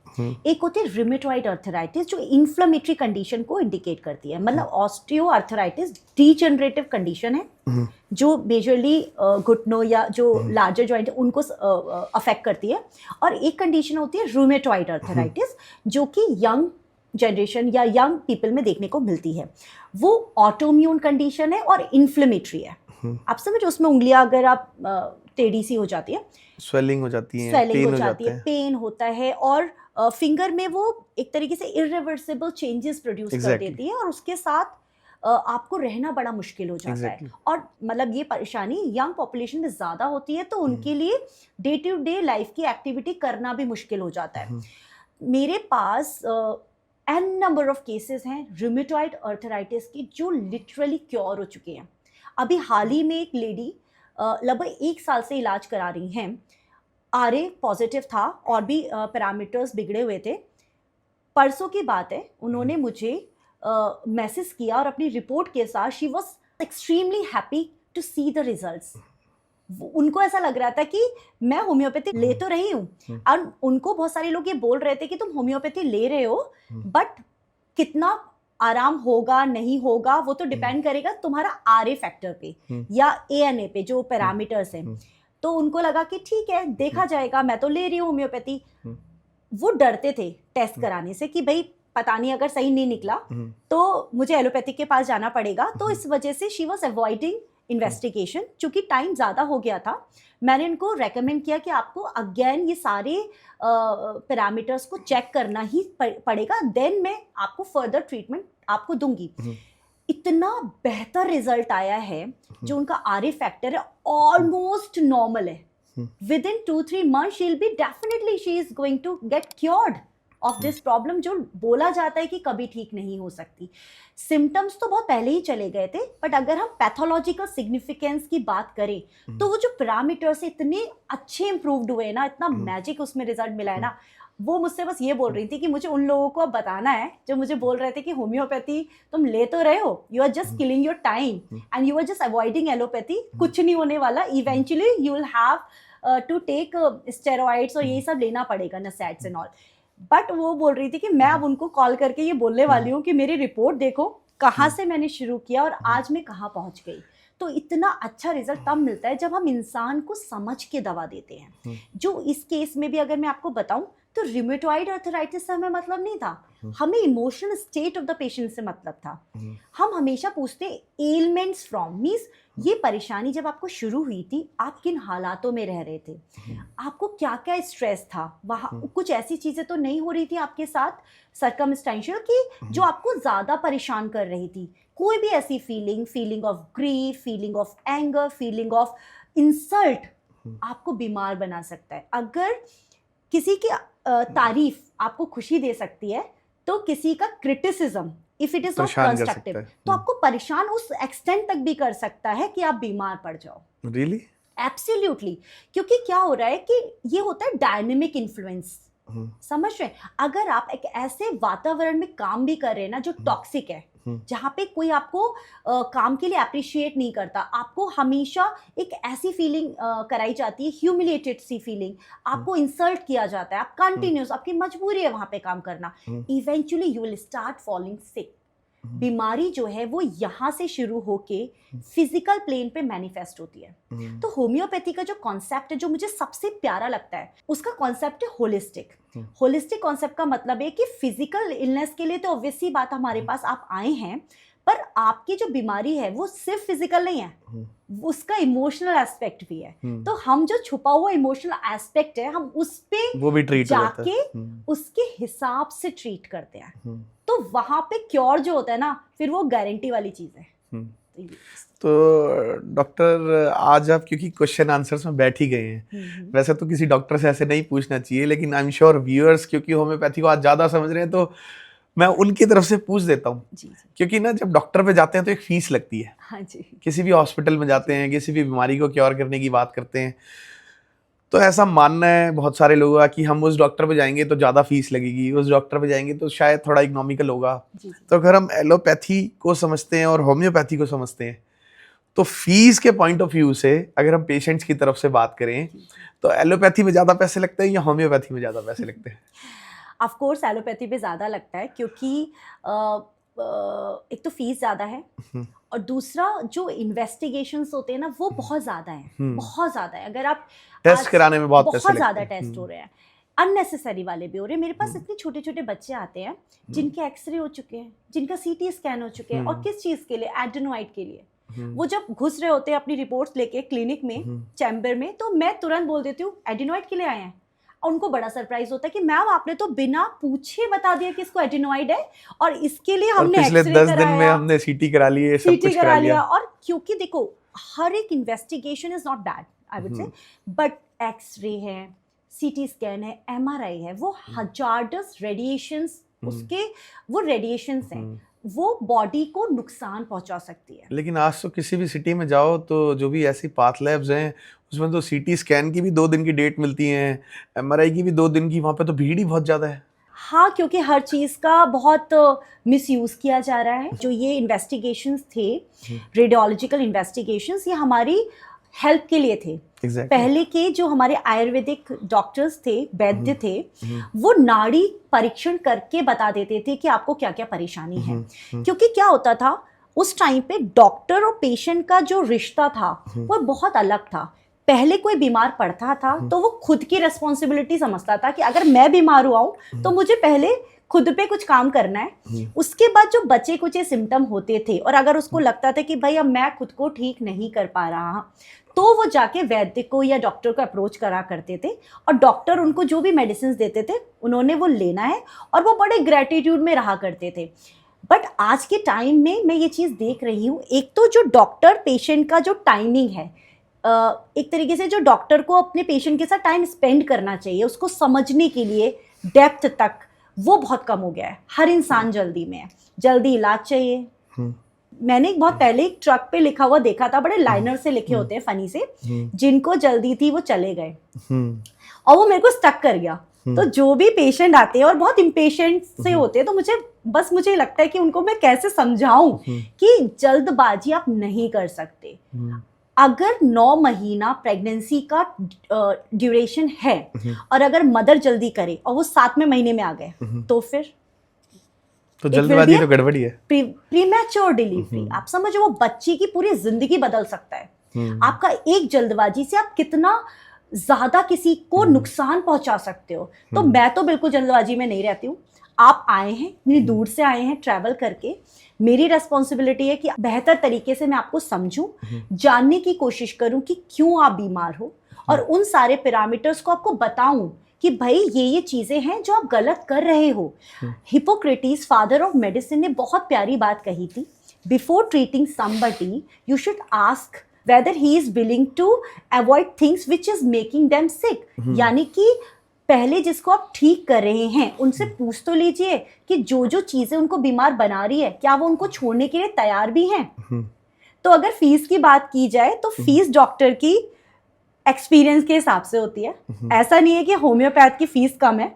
एक होती है रिमेटॉइड अर्थराइटिस जो इन्फ्लेमेटरी कंडीशन को इंडिकेट करती है। मतलब ऑस्टियोआर्थराइटिस डीजनरेटिव कंडीशन है जो मेजरली घुटनों या जो लार्जर जॉइंट है उनको अफेक्ट करती है। और एक कंडीशन होती है रूमेटॉइड अर्थराइटिस जो कि यंग जनरेशन या यंग पीपल में देखने को मिलती है। वो ऑटोइम्यून कंडीशन है और इन्फ्लेमेटरी है। आप समझ, उसमें उंगलियां अगर आप टेढ़ी सी हो जाती है, स्वेलिंग हो जाती है, स्वेलिंग हो जाती है, पेन होता है, और फिंगर में वो एक तरीके से इरिवर्सिबल चेंजेस प्रोड्यूस कर देती है और उसके साथ आपको रहना बड़ा मुश्किल हो जाता है। और मतलब ये परेशानी यंग पॉपुलेशन में ज़्यादा होती है, तो उनके लिए डे टू डे लाइफ की एक्टिविटी करना भी मुश्किल हो जाता है। मेरे पास एन नंबर ऑफ केसेस हैं रूमेटॉइड अर्थराइटिस के जो लिटरली क्योर हो चुके हैं। अभी हाल ही में एक लेडी लगभग 1 साल से इलाज करा रही हैं, आरए पॉजिटिव था और भी पैरामीटर्स बिगड़े हुए थे। परसों की बात है, उन्होंने मुझे मैसेज किया और अपनी रिपोर्ट के साथ she was extremely happy to see the results. उनको ऐसा लग रहा था कि मैं होम्योपैथी ले तो रही हूँ, और उनको बहुत सारे लोग ये बोल रहे थे कि तुम होम्योपैथी ले रहे हो बट कितना आराम होगा नहीं होगा वो तो डिपेंड करेगा तुम्हारा आरए फैक्टर पे या एएनए पे, जो पैरामीटर्स हैं। तो उनको लगा कि ठीक है देखा जाएगा, मैं तो ले रही हूँ होम्योपैथी। वो डरते थे टेस्ट कराने से कि भाई पता नहीं अगर सही नहीं निकला तो मुझे एलोपैथिक के पास जाना पड़ेगा। तो इस वजह से शी वॉज अवॉइडिंग इन्वेस्टिगेशन। चूंकि टाइम ज़्यादा हो गया था, मैंने इनको रेकमेंड किया कि आपको अगेन ये सारे पैरामीटर्स को चेक करना ही पड़ेगा, देन मैं आपको फर्दर ट्रीटमेंट आपको दूंगी। इतना बेहतर रिजल्ट आया है, जो उनका आरए फैक्टर है ऑलमोस्ट नॉर्मल है। Within 2-3 months she'll be definitely she is going to get cured of this problem, जो बोला जाता है कि कभी ठीक नहीं हो सकती। सिम्टम्स तो बहुत पहले ही चले गए थे, बट अगर हम पैथोलॉजिकल सिग्निफिकेंस की बात करें तो वो जो पैरामीटर्स इतने अच्छे इंप्रूव्ड हुए ना, इतना मैजिक उसमें रिजल्ट मिला है ना। वो मुझसे बस ये बोल रही थी कि मुझे उन लोगों को अब बताना है जो मुझे बोल रहे थे कि होम्योपैथी तुम ले तो रहे हो, you are just killing your time and you are just avoiding allopathy, कुछ नहीं होने वाला, eventually you will have to take steroids और यही सब लेना पड़ेगा, नसैड्स एंड ऑल। बट वो बोल रही थी कि मैं अब उनको कॉल करके ये बोलने वाली हूँ कि मेरी रिपोर्ट देखो, कहाँ से मैंने शुरू किया और आज मैं कहाँ पहुँच गई। तो इतना अच्छा रिजल्ट तब मिलता है जब हम इंसान को समझ के दवा देते हैं। जो इस केस में भी अगर मैं आपको बताऊं तो रिमेटॉइड अर्थराइटिस से हमें मतलब नहीं था, हमें emotional state of the patient से मतलब था। हम हमेशा पूछते एलिमेंट्स फ्रॉम, मीन्स ये परेशानी जब आपको शुरू हुई थी आप किन हालातों में रह रहे थे, आपको क्या क्या स्ट्रेस था, वहाँ कुछ ऐसी चीज़ें तो नहीं हो रही थी आपके साथ सर्कमस्टेंशियल की जो आपको ज़्यादा परेशान कर रही थी। कोई भी ऐसी feeling of grief, feeling of anger, feeling of insult आपको बीमार बना सकता है। अगर किसी की तारीफ आपको खुशी दे सकती है तो किसी का criticism, if it is not constructive, तो आपको परेशान उस एक्सटेंट तक भी कर सकता है कि आप बीमार पड़ जाओ। रियली? एब्सोल्युटली। क्योंकि क्या हो रहा है कि ये होता है डायनेमिक इन्फ्लुएंस, समझ रहे हैं? अगर आप एक ऐसे वातावरण में काम भी कर रहे हैं ना जो टॉक्सिक है, जहाँ पे कोई आपको काम के लिए अप्रिशिएट नहीं करता, आपको हमेशा एक ऐसी फीलिंग कराई जाती है, ह्यूमिलिएटेड सी फीलिंग, आपको इंसल्ट किया जाता है, आप कंटिन्यूस, आपकी मजबूरी है वहाँ पे काम करना, eventually you will start falling sick. बीमारी जो है वो यहाँ से शुरू होके फिजिकल प्लेन पे मैनिफेस्ट होती है। तो होम्योपैथी का जो कॉन्सेप्ट है, जो मुझे सबसे प्यारा लगता है, उसका कॉन्सेप्ट है होलिस्टिक। होलिस्टिक कॉन्सेप्ट का मतलब है कि फिजिकल इलनेस के लिए तो ऑब्वियस सी बात हमारे पास आप आए हैं, पर आपकी जो बीमारी है वो सिर्फ फिजिकल नहीं है, उसका इमोशनल एस्पेक्ट भी है। तो हम जो छुपा हुआ इमोशनल एस्पेक्ट है, हम उस पे वो भी ट्रीट जाके उसके हिसाब से ट्रीट करते हैं। तो वहां पे क्योर जो होता है ना, फिर वो गारंटी वाली चीज है। तो डॉक्टर आज आप क्योंकि क्वेश्चन आंसर्स में बैठ ही गए हैं, वैसे तो किसी डॉक्टर से ऐसे नहीं पूछना चाहिए, लेकिन आई एम श्योर व्यूअर्स क्योंकि होम्योपैथी को आज ज़्यादा समझ रहे हैं तो मैं उनकी तरफ से पूछ देता हूँ। क्योंकि ना जब डॉक्टर पे जाते हैं तो एक फीस लगती है। हाँ जी। किसी भी हॉस्पिटल में जाते हैं, किसी भी बीमारी को क्योर करने की बात करते हैं, तो ऐसा मानना है बहुत सारे लोगों का कि हम उस डॉक्टर पे जाएंगे तो ज़्यादा फीस लगेगी, उस डॉक्टर पे जाएंगे तो शायद थोड़ा इकोनॉमिकल होगा। तो अगर हम एलोपैथी को समझते हैं और होम्योपैथी को समझते हैं तो फीस के पॉइंट ऑफ व्यू से अगर हम पेशेंट्स की तरफ से बात करें तो एलोपैथी में ज़्यादा पैसे लगते हैं या होम्योपैथी में ज़्यादा पैसे लगते हैं? ऑफ कोर्स एलोपैथी पे ज़्यादा लगता है, क्योंकि एक तो फीस ज़्यादा है और दूसरा जो इन्वेस्टिगेशंस होते हैं ना वो बहुत ज़्यादा है, बहुत ज़्यादा है। अगर आप टेस्ट कराने में बहुत ज़्यादा टेस्ट हो रहे हैं, अननेसेसरी वाले भी हो रहे हैं। मेरे पास इतने छोटे छोटे बच्चे आते हैं जिनके एक्सरे हो चुके हैं, जिनका सीटी स्कैन हो चुके हैं, और किस चीज़ के लिए? एडेनोइड के लिए। वो जब घुस रहे होते हैं अपनी रिपोर्ट्स लेके क्लिनिक में, चैम्बर में, तो मैं तुरंत बोल देती हूँ एडेनोइड के लिए आए हैं। उनको बड़ा सरप्राइज होता है कि मैम आपने तो बिना पूछे बता दिया कि इसको एडेनोइड है और इसके लिए हमने पिछले 10 दिन में हमने सीटी करा लिए, सब कुछ करा लिया। और क्योंकि देखो हर एक investigation is not bad I would say, but X-ray है, सीटी स्कैन है, एमआरआई है, वो हजार्डस रेडिएशंस उसके वो रेडिएशंस हैं, वो बॉडी को नुकसान पहुंचा सकती है। लेकिन आज तो किसी भी सिटी में जाओ तो जो भी ऐसी पाथ लैब्स हैं उसमें तो सीटी स्कैन की भी 2 दिन की डेट मिलती है, एमआरआई की भी 2 दिन की, वहाँ पे तो भीड़ ही बहुत ज़्यादा है। हाँ, क्योंकि हर चीज़ का बहुत मिसयूज़ किया जा रहा है। जो ये इन्वेस्टिगेशंस थे, रेडियोलॉजिकल इन्वेस्टिगेशंस, ये हमारी हेल्प के लिए थे। Exactly. पहले के जो हमारे आयुर्वेदिक डॉक्टर्स थे, वैद्य थे, वो नाड़ी परीक्षण करके बता देते थे कि आपको क्या क्या परेशानी है। क्योंकि क्या होता था उस टाइम पे, डॉक्टर और पेशेंट का जो रिश्ता था वो बहुत अलग था। पहले कोई बीमार पड़ता था तो वो खुद की रिस्पॉन्सिबिलिटी समझता था कि अगर मैं बीमार हुआ हूँ तो मुझे पहले खुद पे कुछ काम करना है। उसके बाद जो बचे कुछ सिम्टम होते थे और अगर उसको लगता था कि भाई अब मैं खुद को ठीक नहीं कर पा रहा, तो वो जाके वैद्य को या डॉक्टर को अप्रोच करा करते थे और डॉक्टर उनको जो भी मेडिसिन देते थे उन्होंने वो लेना है और वो बड़े ग्रेटिट्यूड में रहा करते थे। बट आज के टाइम में मैं ये चीज़ देख रही हूँ, एक तो जो डॉक्टर पेशेंट का जो टाइमिंग है, एक तरीके से जो डॉक्टर को अपने पेशेंट के साथ टाइम स्पेंड करना चाहिए उसको समझने के लिए डेप्थ तक, वो बहुत कम हो गया है। हर इंसान जल्दी में है, जल्दी इलाज चाहिए। मैंने एक बहुत पहले एक ट्रक पे लिखा हुआ देखा था, बड़े लाइनर से लिखे होते हैं फनी से, जिनको जल्दी थी वो चले गए, और वो मेरे को स्टक कर गया। तो जो भी पेशेंट आते हैं और बहुत इम्पेशेंट से होते हैं, तो मुझे लगता है कि उनको मैं कैसे समझाऊं कि जल्दबाजी आप नहीं कर सकते। अगर 9 महीना प्रेगनेंसी का ड्यूरेशन है और अगर मदर जल्दी करे और वो 7वें महीने में आ गए, तो फिर तो जल्दबाजी तो गड़बड़ी है। प्रीमैच्योर डिलीवरी, आप समझो, वो बच्चे की पूरी जिंदगी बदल सकता है। आपका एक जल्दबाजी से आप कितना ज्यादा किसी को नुकसान पहुंचा सकते हो। तो मैं तो बिल्कुल जल्दबाजी में नहीं रहती हूँ। आप आए हैं, इतनी दूर से आए हैं ट्रैवल करके, मेरी रेस्पॉन्सिबिलिटी है कि बेहतर तरीके से मैं आपको समझूं, जानने की कोशिश करूं कि क्यों आप बीमार हो, और उन सारे पैरामीटर्स को आपको बताऊं कि भाई ये चीजें हैं जो आप गलत कर रहे हो। हिपोक्रेटिस, फादर ऑफ मेडिसिन, ने बहुत प्यारी बात कही थी, before treating somebody you should ask whether he is willing to avoid things which is making them sick। यानी कि पहले जिसको आप ठीक कर रहे हैं उनसे पूछ तो लीजिए कि जो जो चीजें उनको बीमार बना रही है, क्या वो उनको छोड़ने के लिए तैयार भी हैं। तो अगर फीस की बात की जाए तो फीस डॉक्टर की एक्सपीरियंस के हिसाब से होती है। ऐसा नहीं है कि होम्योपैथ की फीस कम है,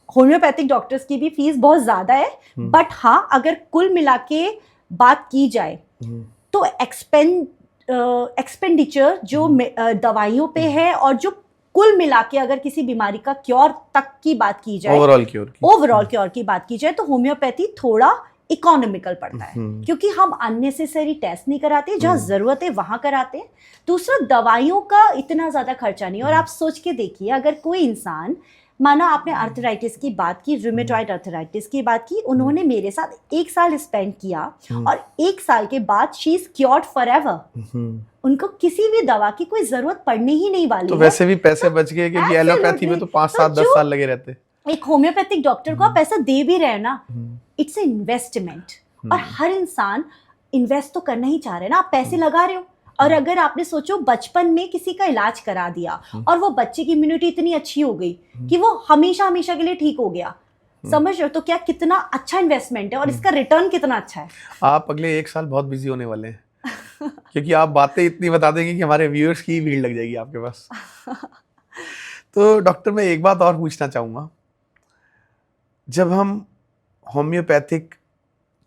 होम्योपैथिक डॉक्टर्स की भी फीस बहुत ज्यादा है। बट हाँ, अगर कुल मिला के बात की जाए तो एक्सपेंडिचर जो दवाइयों पे है और जो कुल मिला के अगर किसी बीमारी का क्योर तक की बात की जाए, ओवरऑल क्योर की बात की जाए, तो होम्योपैथी थोड़ा इकोनॉमिकल पड़ता है, क्योंकि हम अननेसेसरी टेस्ट नहीं कराते, जहाँ जरूरत है वहां कराते हैं। दूसरा, दवाइयों का इतना ज्यादा खर्चा नहीं। और आप सोच के देखिए, अगर कोई इंसान, माना आपने आर्थराइटिस की बात की, रूमेटॉइड आर्थराइटिस की बात की, उन्होंने मेरे साथ 1 साल स्पेंड किया और 1 साल के बाद शी इज क्योर्ड फॉरएवर। उनको किसी भी दवा की कोई जरूरत पड़ने ही नहीं वाली। तो वैसे भी पैसे बच गए, क्योंकि एलोपैथी में तो 5, 7, 10 साल लगे रहते। एक होम्योपैथिक डॉक्टर को आप पैसा दे भी रहे ना, इट्स ए इन्वेस्टमेंट। और हर इंसान इन्वेस्ट तो करना ही चाह रहे हैं ना, आप पैसे लगा रहे हो। और अगर आपने सोचो बचपन में किसी का इलाज करा दिया और वो बच्चे की इम्यूनिटी इतनी अच्छी हो गई कि वो हमेशा हमेशा के लिए ठीक हो गया, समझ रहे हो, तो क्या कितना अच्छा इन्वेस्टमेंट है और इसका रिटर्न कितना अच्छा है। आप अगले 1 साल बहुत बिजी होने वाले हैं क्योंकि आप बातें इतनी बता देंगे कि हमारे व्यूअर्स की भीड़ लग जाएगी आपके पास। तो डॉक्टर, मैं एक बात और पूछना चाहूँगा, जब हम होम्योपैथिक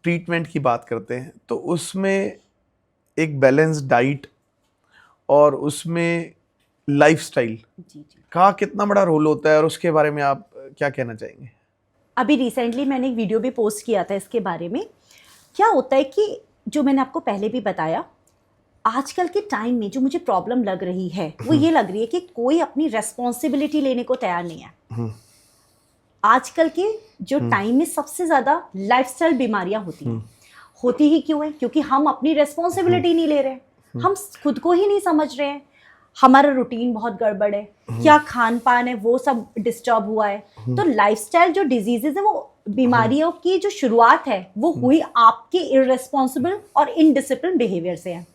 ट्रीटमेंट की बात करते हैं तो उसमें एक बैलेंस डाइट और उसमें लाइफस्टाइल का कितना बड़ा रोल होता है, और उसके बारे में आप क्या कहना चाहेंगे? अभी रिसेंटली मैंने एक वीडियो भी पोस्ट किया था इसके बारे में। क्या होता है कि जो मैंने आपको पहले भी बताया, आजकल के टाइम में जो मुझे प्रॉब्लम लग रही है वो ये लग रही है कि कोई अपनी रेस्पॉन्सिबिलिटी लेने को तैयार नहीं है। आजकल के जो टाइम में सबसे ज्यादा लाइफस्टाइल बीमारियां होती हैं। होती ही क्यों है? क्योंकि हम अपनी रेस्पॉन्सिबिलिटी नहीं ले रहे, हम खुद को ही नहीं समझ रहे हैं। हमारा रूटीन बहुत गड़बड़ है, क्या खान पान है वो सब डिस्टर्ब हुआ है। तो लाइफस्टाइल जो डिजीजेज है, वो बीमारियों की जो शुरुआत है वो हुई आपके इररेस्पॉन्सिबल और इनडिसिप्लिन बिहेवियर से है।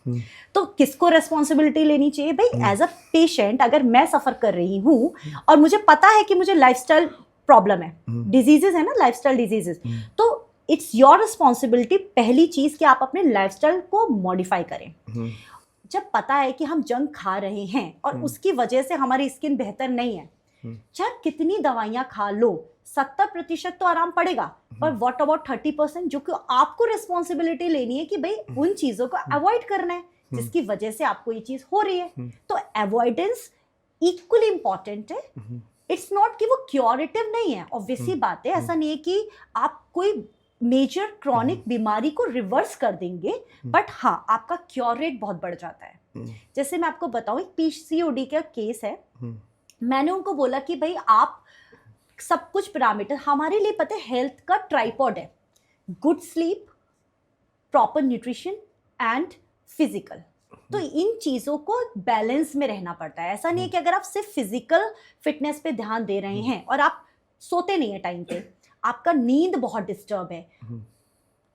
तो किसको रेस्पॉन्सिबिलिटी लेनी चाहिए? भाई, एज अ पेशेंट अगर मैं सफ़र कर रही हूँ और मुझे पता है कि मुझे लाइफस्टाइल प्रॉब्लम है, डिजीजेस है ना, लाइफस्टाइल डिजीजेस, तो इट्स योर रिस्पॉन्सिबिलिटी पहली चीज कि आप अपने लाइफस्टाइल को मॉडिफाई करें। जब पता है कि हम जंक खा रहे हैं और उसकी वजह से हमारी स्किन बेहतर नहीं है, चाहे कितनी दवाइयां खा लो 70% तो आराम पड़ेगा, पर व्हाट अबाउट 30% जो कि आपको रिस्पॉन्सिबिलिटी लेनी है कि भाई उन चीजों को अवॉइड करना है जिसकी वजह से आपको ये चीज हो रही है। तो अवॉइडेंस इक्वली इंपॉर्टेंट है। इट्स नॉट कि वो क्योरेटिव नहीं है, ऑब्वियसली बात है, ऐसा नहीं है कि आप कोई मेजर क्रॉनिक बीमारी को रिवर्स कर देंगे, बट हाँ आपका क्योर रेट बहुत बढ़ जाता है। जैसे मैं आपको बताऊं, एक पीसीओडी का केस है, मैंने उनको बोला कि भाई आप सब कुछ पैरामीटर हमारे लिए पता है, हेल्थ का ट्राइपॉड है, good sleep, proper nutrition and physical. तो इन चीज़ों को बैलेंस में रहना पड़ता है। ऐसा नहीं है कि अगर आप सिर्फ फिजिकल फिटनेस पे ध्यान दे रहे हैं और आप सोते नहीं है टाइम पे, आपका नींद बहुत डिस्टर्ब है,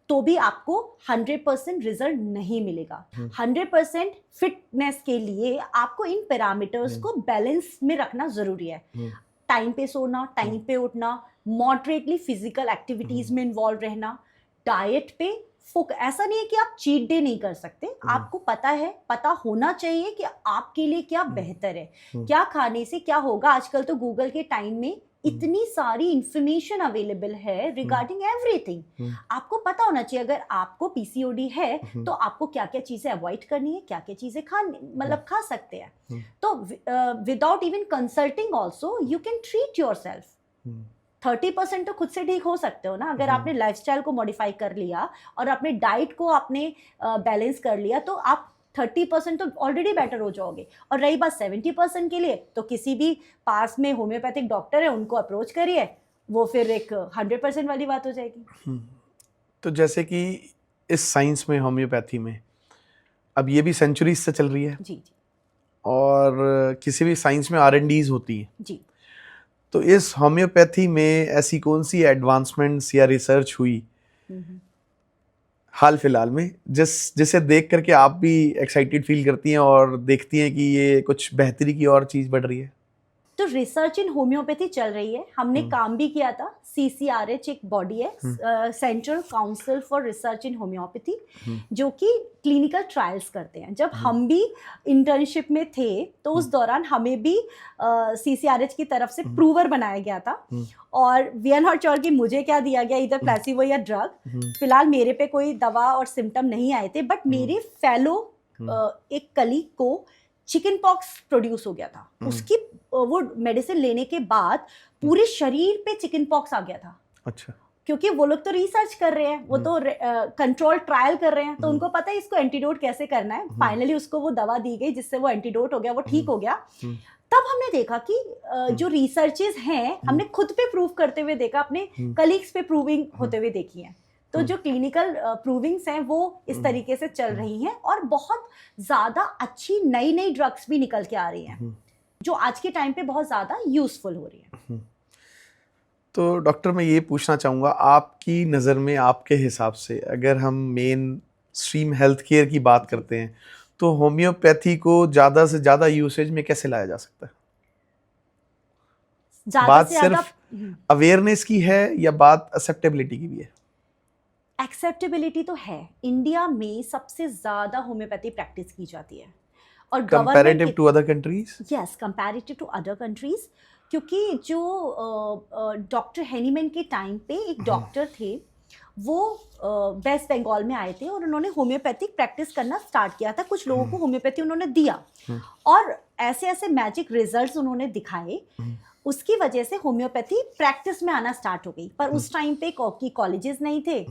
तो भी आपको 100% रिजल्ट नहीं मिलेगा। 100% फिटनेस के लिए आपको इन पैरामीटर्स को बैलेंस में रखना जरूरी है। टाइम पे सोना, टाइम पे उठना, मॉडरेटली फिजिकल एक्टिविटीज में इन्वॉल्व रहना, डाइट पे ऐसा नहीं है कि आप चीट डे नहीं कर सकते, आपको पता होना चाहिए कि आपके लिए क्या बेहतर है, क्या खाने से क्या होगा। आजकल तो गूगल के टाइम में इतनी सारी इंफॉर्मेशन अवेलेबल है रिगार्डिंग एवरीथिंग। आपको पता होना चाहिए अगर आपको पीसीओडी है तो आपको क्या क्या चीजें अवॉइड करनी है, क्या क्या चीजें खा सकते हैं। तो without even consulting also you can treat your self. 30% तो खुद से ठीक हो सकते हो ना, अगर आपने लाइफस्टाइल को मॉडिफाई कर लिया और अपने डाइट को आपने बैलेंस कर लिया, तो आप 30% तो ऑलरेडी बेटर हो जाओगे। और रही बात 70% के लिए, तो किसी भी पास में होम्योपैथिक डॉक्टर है उनको अप्रोच करिए, वो फिर एक 100% वाली बात हो जाएगी। तो जैसे कि इस साइंस में, होम्योपैथी में, अब ये भी सेंचुरीज से चल रही है जी, और किसी भी साइंस में R&Ds होती है जी। तो इस होम्योपैथी में ऐसी कौन सी एडवांसमेंट्स या रिसर्च हुई हाल फिलहाल में जिसे देख करके आप भी एक्साइटेड फील करती हैं और देखती हैं कि ये कुछ बेहतरी की और चीज़ बढ़ रही है? तो रिसर्च इन होम्योपैथी चल रही है, हमने काम भी किया था। CCRH एक बॉडी है, central council for research in homeopathy, जो कि क्लिनिकल ट्रायल्स करते हैं। जब हम भी इंटर्नशिप में थे तो उस दौरान हमें भी CCRH की तरफ से प्रूवर बनाया गया था, और वी आर नॉट श्योर कि मुझे क्या दिया गया, इधर प्लेसिबो या ड्रग। फिलहाल मेरे पे कोई दवा और सिम्टम नहीं आए थे, बट मेरे फेलो एक कलीग को चिकन पॉक्स प्रोड्यूस हो गया था। उसकी वो मेडिसिन लेने के बाद पूरे शरीर पे चिकन पॉक्स आ गया था। अच्छा। क्योंकि वो लोग तो रिसर्च कर रहे हैं, वो तो कंट्रोल ट्रायल कर रहे हैं, तो उनको पता है इसको एंटीडोट कैसे करना है। फाइनली उसको वो दवा दी गई जिससे वो एंटीडोट हो गया, वो ठीक हो गया। तब हमने देखा कि जो रिसर्चेस हैं हमने खुद पे प्रूव करते हुए देखा, अपने कलीग्स पे प्रूविंग होते हुए देखी है। तो जो क्लिनिकल प्रूविंग्स हैं वो इस तरीके से चल रही हैं, और बहुत ज़्यादा अच्छी नई नई ड्रग्स भी निकल के आ रही हैं जो आज के टाइम पे बहुत ज़्यादा यूजफुल हो रही है। तो डॉक्टर, मैं ये पूछना चाहूँगा, आपकी नज़र में, आपके हिसाब से, अगर हम मेन स्ट्रीम हेल्थ केयर की बात करते हैं तो होम्योपैथी को ज़्यादा से ज़्यादा यूसेज में कैसे लाया जा सकता है? बात सिर्फ अवेयरनेस की है या बात एक्सेप्टेबिलिटी की भी है? एक्सेप्टेबिलिटी तो है। इंडिया में सबसे ज़्यादा होम्योपैथी प्रैक्टिस की जाती है, और comparative to other countries? Yes, comparative to other countries. क्योंकि जो डॉक्टर हेनीमैन के टाइम पे एक डॉक्टर थे, वो वेस्ट बंगाल में आए थे और उन्होंने होम्योपैथिक प्रैक्टिस करना स्टार्ट किया था। कुछ लोगों को होम्योपैथी उन्होंने दिया और ऐसे ऐसे मैजिक रिजल्ट्स उन्होंने दिखाए, उसकी वजह से होम्योपैथी प्रैक्टिस में आना स्टार्ट हो गई। पर उस टाइम पे कॉलेजेस नहीं थे,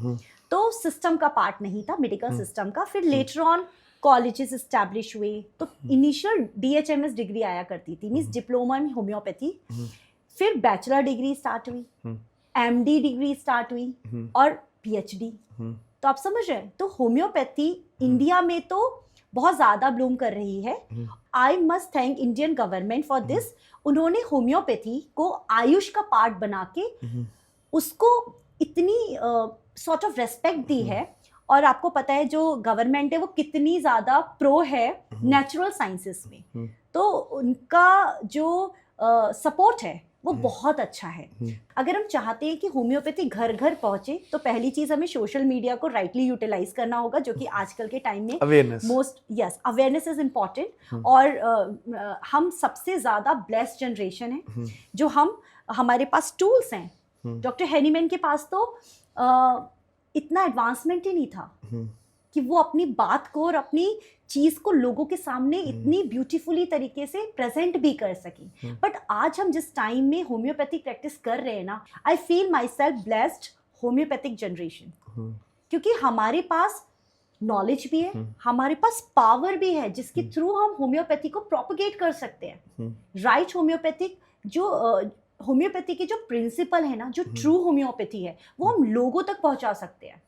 तो सिस्टम का पार्ट नहीं था, मेडिकल सिस्टम का। फिर लेटर ऑन कॉलेजेस इस्टेब्लिश हुए, तो इनिशियल DHMS डिग्री आया करती थी, मीन्स डिप्लोमा इन होम्योपैथी। फिर बैचलर डिग्री स्टार्ट हुई, MD डिग्री स्टार्ट हुई, और PhD। तो आप समझ रहे हैं, तो होम्योपैथी इंडिया में तो बहुत ज़्यादा ब्लूम कर रही है। I must thank Indian government for this. उन्होंने होम्योपैथी को आयुष का पार्ट बना के उसको इतनी सॉर्ट ऑफ रेस्पेक्ट दी है। और आपको पता है जो गवर्नमेंट है वो कितनी ज़्यादा प्रो है नेचुरल साइंसेस में, तो उनका जो सपोर्ट है वो बहुत अच्छा है। अगर हम चाहते हैं कि होम्योपैथी घर घर पहुंचे तो पहली चीज हमें सोशल मीडिया को राइटली यूटिलाइज करना होगा, जो कि आजकल के टाइम में अवेयरनेस इज इम्पॉर्टेंट। और हम सबसे ज्यादा ब्लेस्ड जनरेशन है जो हमारे पास टूल्स हैं। डॉक्टर हैनीमैन के पास तो इतना एडवांसमेंट ही नहीं था कि वो अपनी बात को और अपनी चीज को लोगों के सामने इतनी ब्यूटीफुली तरीके से प्रेजेंट भी कर सकें। बट आज हम जिस टाइम में होम्योपैथिक प्रैक्टिस कर रहे हैं ना, I feel my self blessed homeopathic generation, क्योंकि हमारे पास नॉलेज भी है, हमारे पास पावर भी है जिसके थ्रू हम होम्योपैथी को प्रोपगेट कर सकते हैं। राइट होम्योपैथिक जो होम्योपैथी के जो प्रिंसिपल है ना, जो ट्रू होम्योपैथी है, वो हम लोगों तक पहुंचा सकते हैं।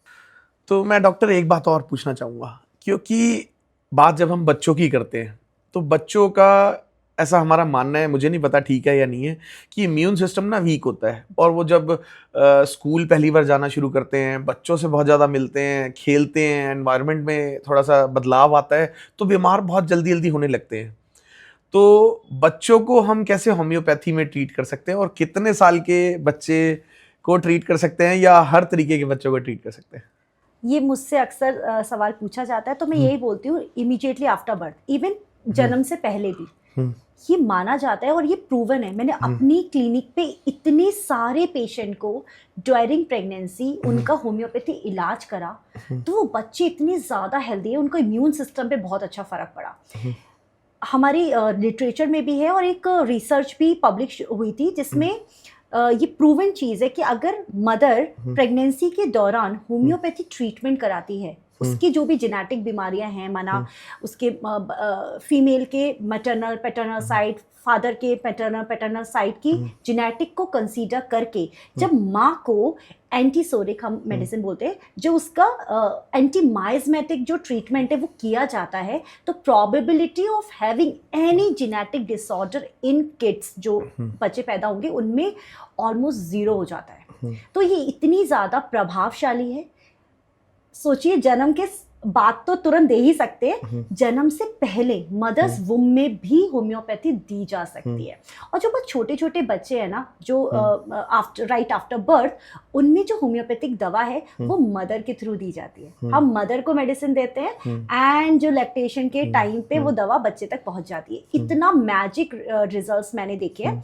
तो मैं डॉक्टर एक बात और पूछना चाहूँगा, क्योंकि बात जब हम बच्चों की करते हैं तो बच्चों का ऐसा हमारा मानना है, मुझे नहीं पता ठीक है या नहीं है, कि इम्यून सिस्टम ना वीक होता है, और वो जब स्कूल पहली बार जाना शुरू करते हैं, बच्चों से बहुत ज़्यादा मिलते हैं, खेलते हैं, एनवायरनमेंट में थोड़ा सा बदलाव आता है, तो बीमार बहुत जल्दी जल्दी होने लगते हैं। तो बच्चों को हम कैसे होम्योपैथी में ट्रीट कर सकते हैं, और कितने साल के बच्चे को ट्रीट कर सकते हैं, या हर तरीके के बच्चों को ट्रीट कर सकते हैं? ये मुझसे अक्सर सवाल पूछा जाता है, तो मैं यही बोलती हूँ, इमीडिएटली आफ्टर बर्थ, इवन जन्म से पहले भी ये माना जाता है और ये प्रूवन है। मैंने अपनी क्लिनिक पे इतने सारे पेशेंट को ड्यूरिंग प्रेगनेंसी उनका होम्योपैथी इलाज करा, तो वो बच्चे इतने ज़्यादा हेल्दी है, उनको इम्यून सिस्टम पे बहुत अच्छा फ़र्क पड़ा। हमारी लिटरेचर में भी है, और एक रिसर्च भी पब्लिश हुई थी जिसमें ये प्रूवन चीज़ है कि अगर मदर प्रेगनेंसी के दौरान होम्योपैथी ट्रीटमेंट कराती है, उसकी जो भी जेनेटिक बीमारियां हैं, माना उसके फीमेल के मैटरनल पैटर्नल साइड, फादर के पैटर्नल साइड की जेनेटिक को कंसीडर करके जब माँ को एंटीसोरिक हम मेडिसिन बोलते हैं, जो उसका एंटीमाइजमेटिक जो ट्रीटमेंट है वो किया जाता है, तो probability of having any genetic disorder in kids, जो बच्चे पैदा होंगे, उनमें ऑलमोस्ट 0 हो जाता है। तो ये इतनी ज़्यादा प्रभावशाली है। सोचिए, जन्म के बात तो तुरंत दे ही सकते हैं, जन्म से पहले मदर्स वुम में भी होम्योपैथी दी जा सकती है। और जो बहुत छोटे छोटे बच्चे हैं ना, जो राइट आफ्टर बर्थ, उनमें जो होम्योपैथिक दवा है वो मदर के थ्रू दी जाती है। हम मदर को मेडिसिन देते हैं एंड जो लैक्टेशन के टाइम पे वो दवा बच्चे तक पहुंच जाती है। इतना मैजिक रिजल्ट्स मैंने देखे हैं।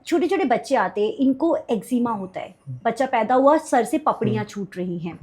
छोटे छोटे बच्चे आते हैं, इनको एक्जिमा होता है, बच्चा पैदा हुआ, सर से पपड़ियाँ छूट रही हैं,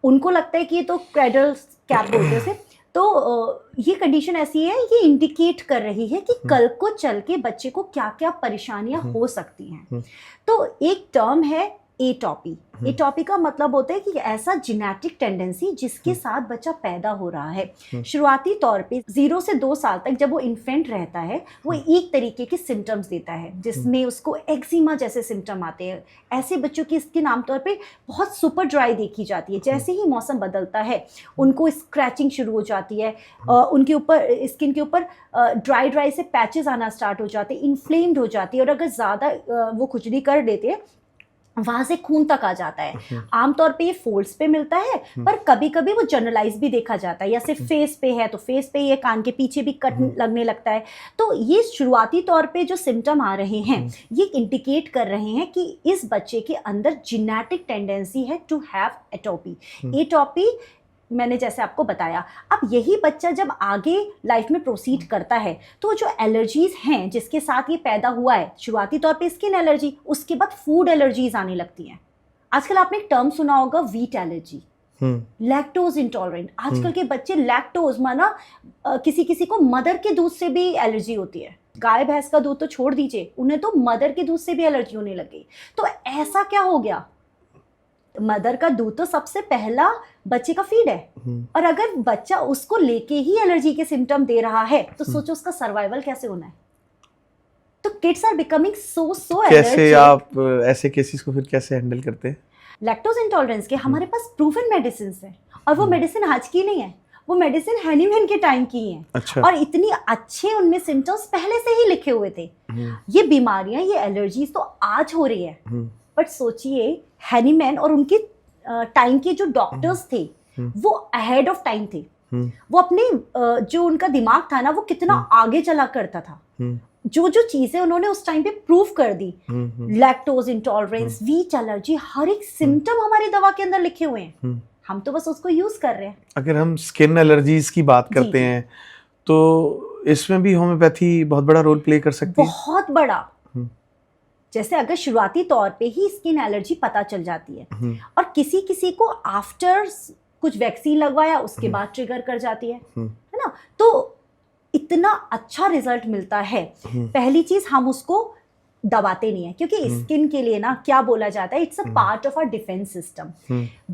उनको लगता है कि ये तो क्रेडल कैप बोलते हैं। तो ये कंडीशन ऐसी है, ये इंडिकेट कर रही है कि कल को चल के बच्चे को क्या क्या परेशानियां हो सकती हैं। तो एक टर्म है एटॉपी। एटॉपी का मतलब होता है कि ऐसा जेनेटिक टेंडेंसी जिसके साथ बच्चा पैदा हो रहा है। शुरुआती तौर पे 0 से 2 साल तक जब वो इन्फेंट रहता है, वो एक तरीके के सिम्टम्स देता है, जिसमें उसको एक्जिमा जैसे सिम्टम आते हैं। ऐसे बच्चों की स्किन आमतौर पे बहुत सुपर ड्राई देखी जाती है। जैसे ही मौसम बदलता है, उनको स्क्रैचिंग शुरू हो जाती है, उनके ऊपर, स्किन के ऊपर ड्राई से पैचेस आना स्टार्ट हो जाते हैं, इन्फ्लेम्ड हो जाती है, और अगर ज़्यादा वो खुजली कर देते हैं, वहां से खून तक आ जाता है। आमतौर पे ये फोल्ड्स पे मिलता है, पर कभी कभी वो जनरलाइज भी देखा जाता है, या सिर्फ फेस पे है तो फेस पे, ये कान के पीछे भी कट लगने लगता है। तो ये शुरुआती तौर पे जो सिम्टम आ रहे हैं, ये इंडिकेट कर रहे हैं कि इस बच्चे के अंदर जेनेटिक टेंडेंसी है टू हैव एटोपी। एटोपी मैंने जैसे आपको बताया। अब यही बच्चा जब आगे लाइफ में प्रोसीड करता है, तो जो एलर्जीज हैं जिसके साथ ये पैदा हुआ है, शुरुआती तौर पे स्किन एलर्जी, उसके बाद फूड एलर्जीज आने लगती हैं। आजकल आपने एक टर्म सुना होगा, वीट एलर्जी, लैक्टोज इंटॉलरेंट। आजकल के बच्चे लैक्टोज, माना किसी किसी को मदर के दूध से भी एलर्जी होती है। गाय भैंस का दूध तो छोड़ दीजिए, उन्हें तो मदर के दूध से भी एलर्जी होने लग गई। तो ऐसा क्या हो गया? मदर का दूध तो सबसे पहला बच्चे का फीड है, और अगर बच्चा उसको लेके ही एलर्जी के सिम्टम दे रहा है, तो सोचो उसका सर्वाइवल कैसे होना है। तो किड्स आर बिकमिंग सो कैसे आप ऐसे केसेस को फिर कैसे हैंडल करते हैं? लैक्टोज इंटॉलरेंस के हमारे पास प्रूवन मेडिसिन है, और वो मेडिसिन आज की नहीं है, वो मेडिसिन हैनीमैन के टाइम की है। अच्छा। और इतनी अच्छे उनमें सिम्टम्स पहले से ही लिखे हुए थे। ये बीमारियां, ये एलर्जीज तो आज हो रही है, बट सोचिए हैनीमैन और उनके टाइम के जो डॉक्टर्स थे, वो अहेड ऑफ टाइम थे। वो अपने जो उनका दिमाग था ना, वो कितना आगे चला करता था। जो जो चीजें उन्होंने उस टाइम पे प्रूव कर दी, लैक्टोज इंटॉलरेंस, वीट एलर्जी, हर एक सिम्टम हमारी दवा के अंदर लिखे हुए हैं, हम तो बस उसको यूज कर रहे हैं। अगर हम स्किन एलर्जीज की बात करते हैं तो इसमें भी होम्योपैथी बहुत बड़ा रोल प्ले कर सकती है। बहुत बड़ा। जैसे अगर शुरुआती तौर पे ही स्किन एलर्जी पता चल जाती है और किसी किसी को आफ्टर कुछ वैक्सीन लगवाया उसके बाद ट्रिगर कर जाती है ना, तो इतना अच्छा रिजल्ट मिलता है। पहली चीज, हम उसको दबाते नहीं है, क्योंकि स्किन के लिए ना क्या बोला जाता है, it's a part of our defence system.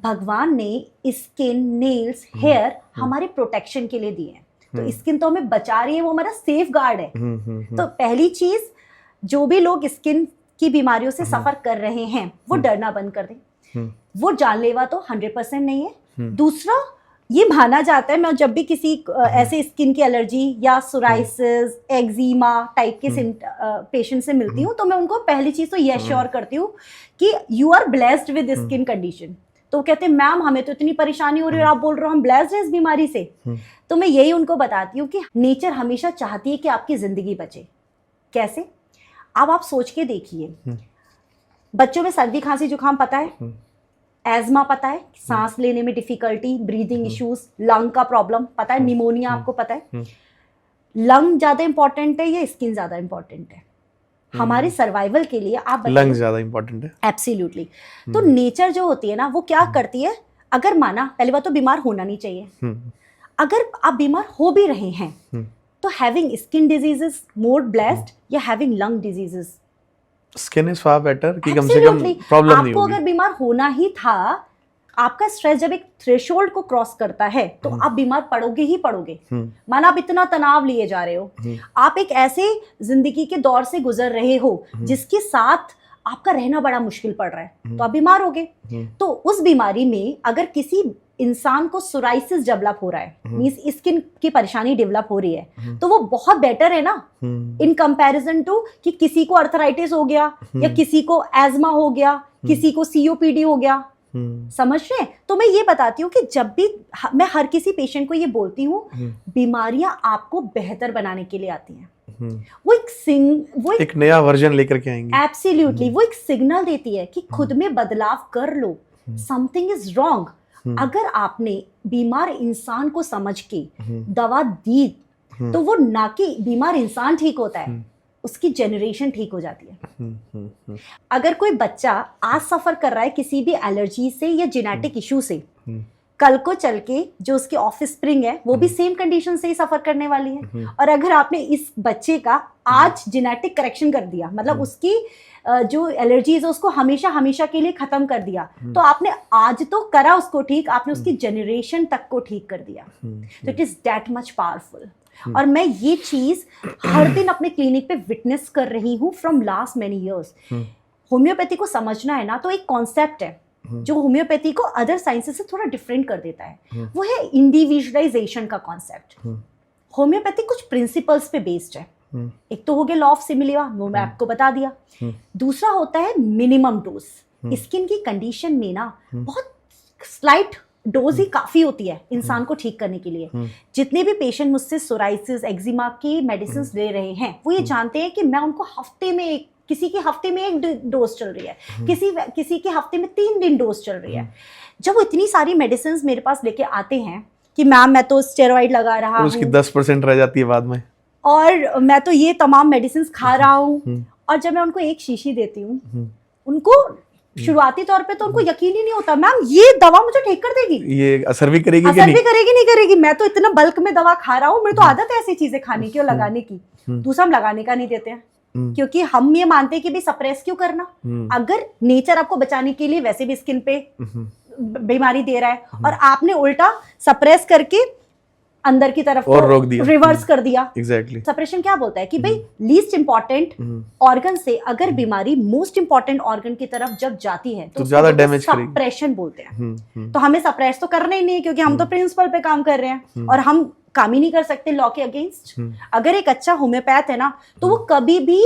भगवान ने स्किन, नेल्स, हेयर हमारे प्रोटेक्शन के लिए दिए हैं, तो स्किन तो हमें बचा रही है, वो हमारा सेफ गार्ड है। तो पहली चीज, जो भी लोग स्किन की बीमारियों से सफर कर रहे हैं वो डरना बंद कर दें। वो जानलेवा तो 100% नहीं है। दूसरा, ये माना जाता है, मैं जब भी किसी ऐसे स्किन की एलर्जी या सोराइसिस, एक्जिमा टाइप के पेशेंट से मिलती हूँ, तो मैं उनको पहली चीज तो ये श्योर करती हूँ कि you are blessed with skin condition. तो वो कहते हैं मैम हमें तो इतनी परेशानी हो रही है और आप बोल रहे हो हम ब्लेस्ड हैं इस बीमारी से। तो मैं यही उनको बताती हूँ कि नेचर हमेशा चाहती है कि आपकी जिंदगी बचे। कैसे? अब आप सोच के देखिए, बच्चों में सर्दी खांसी जुकाम पता है, एज्मा पता है, सांस लेने में डिफिकल्टी, ब्रीदिंग इश्यूज, लंग का प्रॉब्लम पता है, निमोनिया आपको पता है। लंग ज्यादा इंपॉर्टेंट है या स्किन ज्यादा इंपॉर्टेंट है? हमारे सर्वाइवल के लिए आप लंग ज्यादा इंपॉर्टेंट है। एब्सोल्युटली। तो नेचर जो होती है ना, वो क्या करती है, अगर माना पहली बात तो बीमार होना नहीं चाहिए, अगर आप बीमार हो भी रहे हैं तो having skin diseases more blessed या having lung diseases? Skin is far better कि कम से कम प्रॉब्लम नहीं होगी। आपको अगर बीमार होना ही था, आपका स्ट्रेस जब एक थ्रेशोल्ड को क्रॉस करता है तो आप बीमार पड़ोगे ही पड़ोगे। माना आप इतना तनाव लिए जा रहे हो, आप एक ऐसे जिंदगी के दौर से गुजर रहे हो जिसके साथ आपका रहना बड़ा मुश्किल पड़ रहा है, तो आप बीमार होगे। तो उस बीमारी में अगर किसी इंसान को सोराइसिस डेवलप हो रहा है, मींस स्किन की परेशानी डेवलप हो रही है, तो वो बहुत बेटर है ना इन कंपैरिजन टू कि किसी को अर्थराइटिस हो गया या किसी को एज्मा हो गया, किसी को सीओपीडी हो गया। समझ रहे हैं? तो मैं ये बताती हूँ कि जब भी मैं हर किसी पेशेंट को ये बोलती हूँ, बीमारियां आपको बेहतर बनाने के लिए आती हैं। वो एक नया वर्जन लेकर के आएंगी। एब्सोल्युटली। वो एक सिग्नल देती है कि खुद में बदलाव कर लो, समथिंग इज रॉन्ग। अगर आपने बीमार इंसान को समझ के दवा दी तो वो ना कि बीमार इंसान ठीक होता है, उसकी जनरेशन ठीक हो जाती है। अगर कोई बच्चा आज सफर कर रहा है किसी भी एलर्जी से या जेनेटिक इशू से, कल को चल के जो उसकी ऑफिस स्प्रिंग है वो भी सेम कंडीशन से ही सफर करने वाली है। और अगर आपने इस बच्चे का आज जेनेटिक करेक्शन कर दिया, मतलब उसकी जो एलर्जीज है उसको हमेशा हमेशा के लिए खत्म कर दिया, तो आपने आज तो करा उसको ठीक, आपने उसकी जनरेशन तक को ठीक कर दिया। तो it is that much powerful. और मैं ये चीज हर दिन अपने क्लिनिक पे विटनेस कर रही हूँ from last many years. Homeopathy को समझना है ना, तो एक कॉन्सेप्ट है जो होम्योपैथी को अदर साइंसेस से थोड़ा डिफरेंट कर देता है, वो है इंडिविजुअलाइजेशन का कॉन्सेप्ट। होम्योपैथी कुछ प्रिंसिपल्स पे बेस्ड है। एक तो हो गया लॉ ऑफ सिमिलिया, वो मैं आपको बता दिया। दूसरा होता है मिनिमम डोज। स्किन की कंडीशन में ना बहुत स्लाइट डोज ही काफी होती है इंसान को ठीक करने के लिए। जितने भी पेशेंट मुझसे सोराइसिस, एक्जिमा की मेडिसिन ले रहे हैं, वो ये जानते हैं कि मैं उनको हफ्ते में एक, किसी की हफ्ते में 1 डोज चल रही है, किसी के हफ्ते में 3 दिन डोज चल रही है। जब वो इतनी सारी मेडिसिन मेरे पास लेके आते हैं कि मैम मैं तो स्टेरॉइड लगा रहा हूँ, उसकी 10% रह जाती है बाद में, और मैं तो ये तमाम मेडिसिन खा रहा हूँ, और जब मैं उनको एक शीशी देती हूँ, उनको शुरुआती तौर पे तो उनको यकीन ही नहीं होता, मैम ये दवा मुझे ठीक कर देगी, ये असर भी करेगी, नहीं करेगी, मैं तो इतना बल्क में दवा खा रहा हूँ, मेरी तो आदत है ऐसी चीजें खाने की और लगाने की। दूसरा, हम लगाने का नहीं देते हैं क्योंकि हम ये मानते हैं कि भी सप्रेस क्यों करना, अगर नेचर आपको बचाने के लिए वैसे भी स्किन पे बीमारी दे रहा है और आपने उल्टा सप्रेस करके अंदर की तरफ और रोक दिया, रिवर्स कर दिया। एग्जैक्टली। सप्रेशन क्या बोलता है कि भाई लीस्ट इंपॉर्टेंट ऑर्गन से अगर बीमारी मोस्ट इंपॉर्टेंट ऑर्गन की तरफ जब जाती है तो ज्यादा डैमेज करेगी, सप्रेशन बोलते हैं। तो हमें सप्रेस तो करना ही नहीं है क्योंकि हम तो प्रिंसिपल पे काम कर रहे हैं और हम काम ही नहीं कर सकते लॉ के अगेंस्ट। अगर एक अच्छा होम्योपैथ है ना, तो वो कभी भी,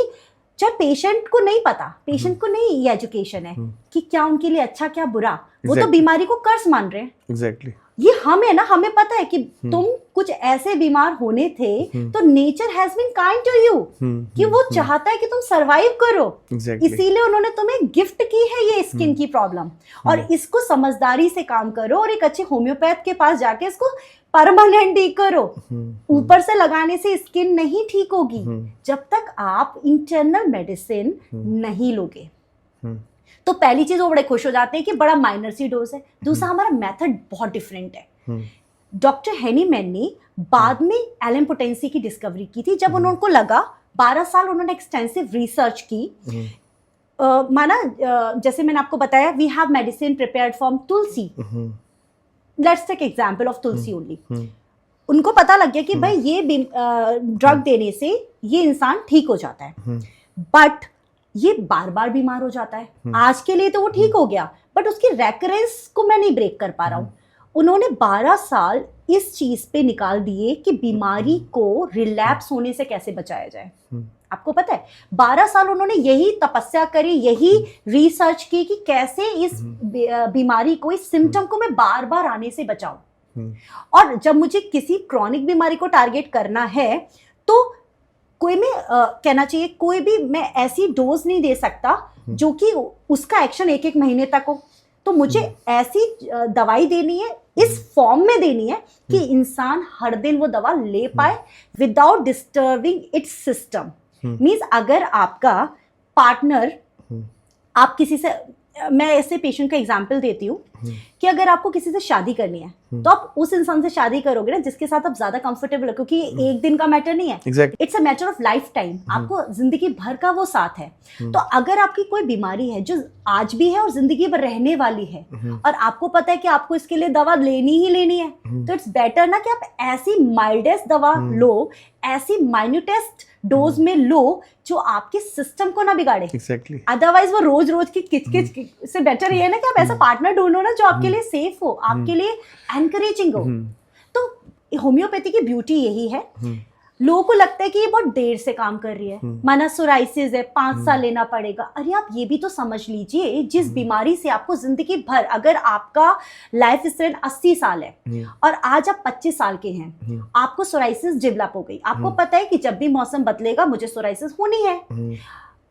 चाहे पेशेंट को नहीं पता, पेशेंट को नहीं ये एजुकेशन है कि क्या उनके लिए अच्छा क्या बुरा, वो तो बीमारी को कर्ज मान रहे हैं। एग्जैक्टली। ये हम है ना, हमें पता है कि तुम कुछ ऐसे बीमार होने थे तो nature has been kind to you कि वो चाहता है कि तुम सरवाइव करो। इसीलिए उन्होंने तुम्हें गिफ्ट की है ये स्किन की प्रॉब्लम, और इसको समझदारी से काम करो और एक अच्छे होम्योपैथ के पास जाके इसको परमानेंट ही करो। ऊपर से लगाने से स्किन नहीं ठीक होगी जब तक आप इंटरनल मेडिसिन नहीं लोगे। तो पहली चीज वो बड़े खुश हो जाते हैं कि बड़ा माइनर सी डोज है। दूसरा, हमारा मेथड बहुत डिफरेंट है। डॉक्टर हेनीमैन ने बाद में एलिम्पोटेंसी की डिस्कवरी की थी, जब उनको लगा, 12 साल उन्होंने एक्सटेंसिव रिसर्च की। माना जैसे मैंने आपको बताया, we have medicine prepared from tulsi, let's take example of tulsi only. उनको पता लग गया कि भाई ये ड्रग देने से ये इंसान ठीक हो जाता है, बट ये बार बार बीमार हो जाता है। आज के लिए तो वो ठीक हो गया, बट उसकी रेकरेंस को मैं नहीं ब्रेक कर पा रहा हूँ। उन्होंने 12 साल इस चीज पे निकाल दिए कि बीमारी को रिलैप्स होने से कैसे बचाया जाए। आपको पता है 12 साल उन्होंने यही तपस्या करी, यही रिसर्च की कि कैसे इस बीमारी को, इस सिम्टम को मैं बार बार आने से बचाऊं। और जब मुझे किसी क्रॉनिक बीमारी को टारगेट करना है तो कोई में कहना चाहिए, कोई भी मैं ऐसी डोज नहीं दे सकता जो कि उसका एक्शन 1-1 महीने तक हो। तो मुझे ऐसी दवाई देनी है, इस फॉर्म में देनी है कि इंसान हर दिन वो दवा ले पाए without disturbing it's system. Means अगर आपका पार्टनर, आप किसी से, मैं ऐसे पेशेंट का एग्जांपल देती हूँ कि अगर आपको किसी से शादी करनी है तो आप उस इंसान से शादी करोगे ना जिसके साथ आप ज्यादा कंफर्टेबल हो, क्योंकि ये एक दिन का मैटर नहीं है, it's a matter of life time. आपको जिंदगी भर का वो साथ है। तो अगर आपकी कोई बीमारी है जो आज भी है और जिंदगी भर रहने वाली है, और आपको पता है कि आपको इसके लिए दवा लेनी ही लेनी है, तो इट्स बेटर ना कि आप ऐसी माइल्डेस्ट दवा लो, ऐसी माइन्यूटेस्ट डोज में लो जो आपके सिस्टम को ना बिगाड़े। अदरवाइज वो रोज रोज की किचकिच से बेटर ये है ना कि आप ऐसा पार्टनर ढूंढो ना जो आपके लिए सेफ हो, आपके लिए एनकरेजिंग हो। तो होम्योपैथी की ब्यूटी यही है। लोगों को लगता है कि ये बहुत देर से काम कर रही है, माना सोराइसिस है 5 साल लेना पड़ेगा। अरे आप ये भी तो समझ लीजिए, जिस बीमारी से आपको जिंदगी भर, अगर आपका लाइफ स्पैन 80 साल है और आज आप 25 साल के हैं, आपको सोराइसिस डेवलप हो गई, आपको पता है कि जब भी मौसम बदलेगा मुझे सोराइसिस होनी है,